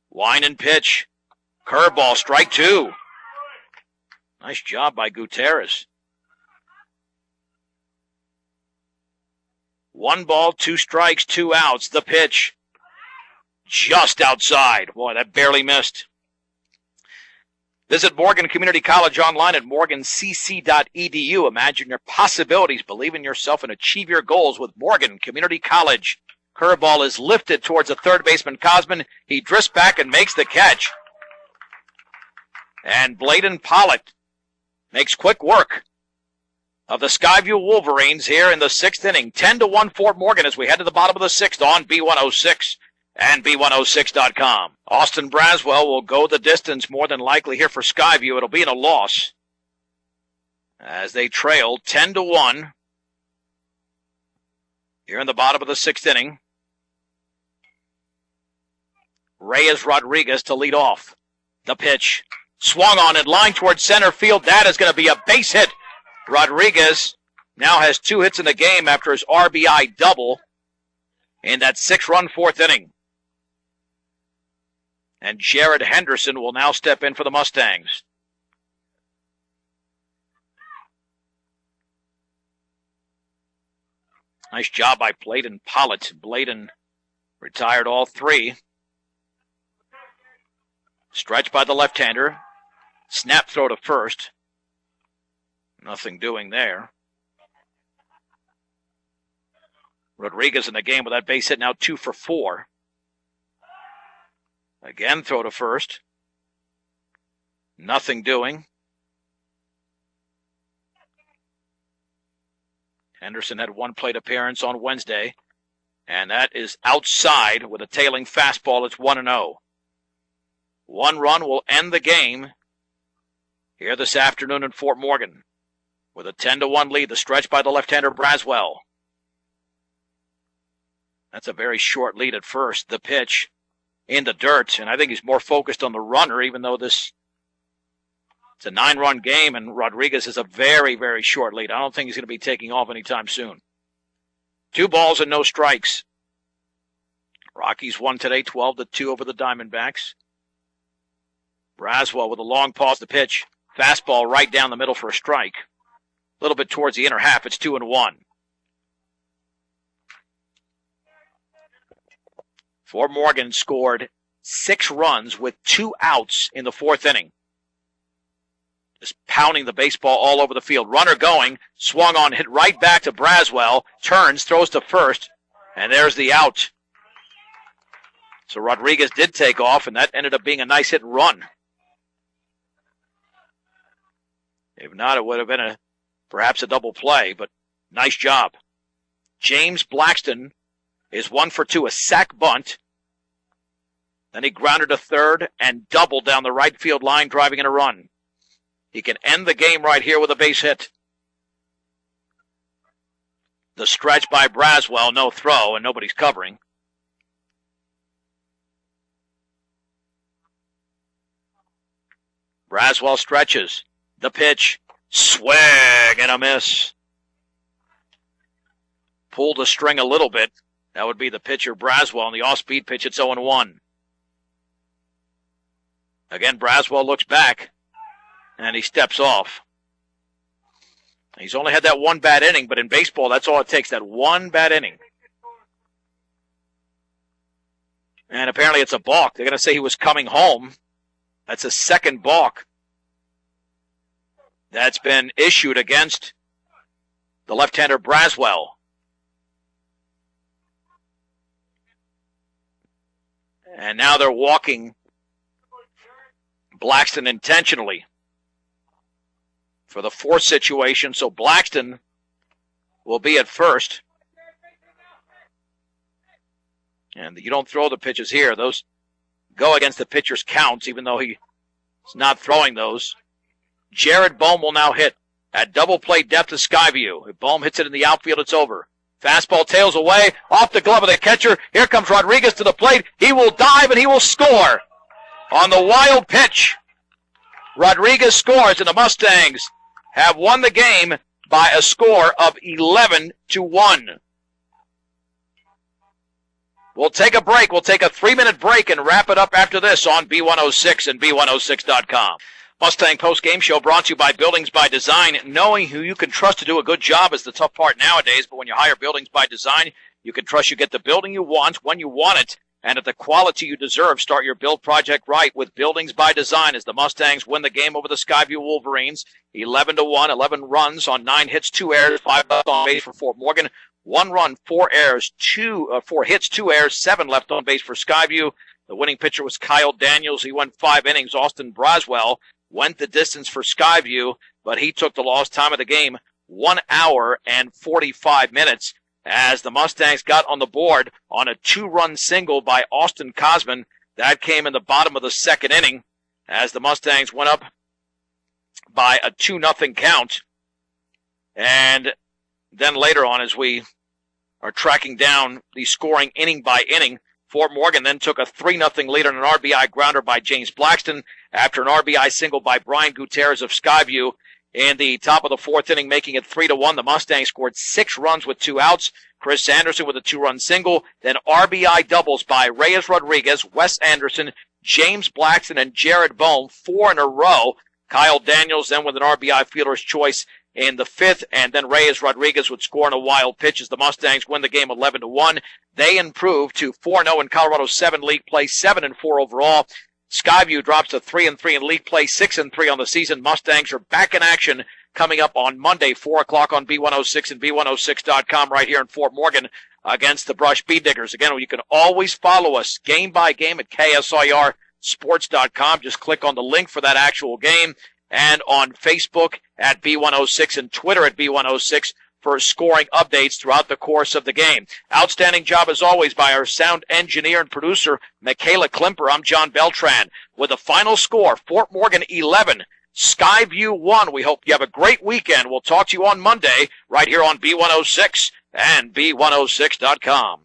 Speaker 1: Wind and pitch. Curveball, strike 2. Nice job by Gutierrez. 1 ball, 2 strikes, 2 outs. The pitch. Just outside. Boy, that barely missed. Visit Morgan Community College online at morgancc.edu. Imagine your possibilities. Believe in yourself and achieve your goals with Morgan Community College. Curveball is lifted towards the third baseman, Cosman. He drifts back and makes the catch. And Bladen Pollitt makes quick work of the Skyview Wolverines here in the 6th inning. 10-1 Fort Morgan as we head to the bottom of the 6th on B106 and B106.com. Austin Braswell will go the distance more than likely here for Skyview. It'll be in a loss as they trail 10-1 here in the bottom of the 6th inning. Reyes Rodriguez to lead off. The pitch. Swung on and lined towards center field. That is going to be a base hit. Rodriguez now has 2 hits in the game after his RBI double in that 6-run 4th inning. And Jared Henderson will now step in for the Mustangs. Nice job by Bladen Pollitt. Bladen retired all 3. Stretch by the left-hander. Snap throw to first. Nothing doing there. Rodriguez in the game with that base hit, now 2 for 4. Again, throw to first. Nothing doing. Henderson had one plate appearance on Wednesday, and that is outside with a tailing fastball. It's 1-0. One run will end the game here this afternoon in Fort Morgan with a 10-1 lead. The stretch by the left-hander Braswell. That's a very short lead at first. The pitch in the dirt, and I think he's more focused on the runner, even though it's a 9-run game, and Rodriguez is a very, very short lead. I don't think he's going to be taking off anytime soon. 2 balls and no strikes. Rockies won today, 12-2 over the Diamondbacks. Braswell with a long pause to pitch. Fastball right down the middle for a strike. A little bit towards the inner half. It's 2-1. Fort Morgan scored 6 runs with 2 outs in the 4th inning. Just pounding the baseball all over the field. Runner going, swung on, hit right back to Braswell, turns, throws to first, and there's the out. So Rodriguez did take off, and that ended up being a nice hit and run. If not, it would have been perhaps a double play, but nice job. James Blackston is 1 for 2, a sac bunt. Then he grounded to third and doubled down the right field line, driving in a run. He can end the game right here with a base hit. The stretch by Braswell, no throw, and nobody's covering. Braswell stretches. The pitch. Swing and a miss. Pulled the string a little bit. That would be the pitcher Braswell. On the off-speed pitch, it's 0-1. Again, Braswell looks back, and he steps off. He's only had that one bad inning, but in baseball, that's all it takes, that one bad inning. And apparently it's a balk. They're going to say he was coming home. That's a second balk that's been issued against the left-hander Braswell. And now they're walking Blackston intentionally for the 4th situation. So Blackston will be at first. And you don't throw the pitches here. Those go against the pitcher's counts, even though he's not throwing those. Jared Bohm will now hit at double play depth to Skyview. If Bohm hits it in the outfield, it's over. Fastball tails away, off the glove of the catcher. Here comes Rodriguez to the plate. He will dive and he will score. On the wild pitch, Rodriguez scores, and the Mustangs have won the game by a score of 11-1. We'll take a break. We'll take a 3-minute break and wrap it up after this on B106 and B106.com. Mustang Post-Game Show brought to you by Buildings by Design. Knowing who you can trust to do a good job is the tough part nowadays, but when you hire Buildings by Design, you can trust you get the building you want when you want it and at the quality you deserve. Start your build project right with Buildings by Design as the Mustangs win the game over the Skyview Wolverines. 11-1, 11 runs on 9 hits, 2 errors, 5 left on base for Fort Morgan. 1 run, 4 errors, 4 hits, 2 errors, 7 left on base for Skyview. The winning pitcher was Kyle Daniels. He went 5 innings. Austin Braswell went the distance for Skyview, but he took the lost time of the game, 1 hour and 45 minutes, as the Mustangs got on the board on a 2-run single by Austin Cosman. That came in the bottom of the 2nd inning, as the Mustangs went up by a 2-0 count. And then later on, as we are tracking down the scoring inning by inning, Fort Morgan then took a 3-0 lead on an RBI grounder by James Blackston after an RBI single by Brian Gutierrez of Skyview in the top of the 4th inning, making it 3-1. The Mustangs scored 6 runs with 2 outs. Chris Anderson with a 2-run single. Then RBI doubles by Reyes Rodriguez, Wes Anderson, James Blackston, and Jared Bohm, 4 in a row. Kyle Daniels then with an RBI fielder's choice in the 5th, and then Reyes Rodriguez would score on a wild pitch as the Mustangs win the game 11-1. They improve to 4-0 in Colorado's 7 league play, 7-4 overall. Skyview drops to 3-3 in league play, 6-3 on the season. Mustangs are back in action coming up on Monday, 4 o'clock on B106 and B106.com right here in Fort Morgan against the Brush Bee Diggers. Again, you can always follow us game by game at KSIRSports.com. Just click on the link for that actual game, and on Facebook at B106 and Twitter at B106 for scoring updates throughout the course of the game. Outstanding job, as always, by our sound engineer and producer, Michaela Klimper. I'm John Beltran with a final score, Fort Morgan 11, Skyview 1. We hope you have a great weekend. We'll talk to you on Monday right here on B106 and B106.com.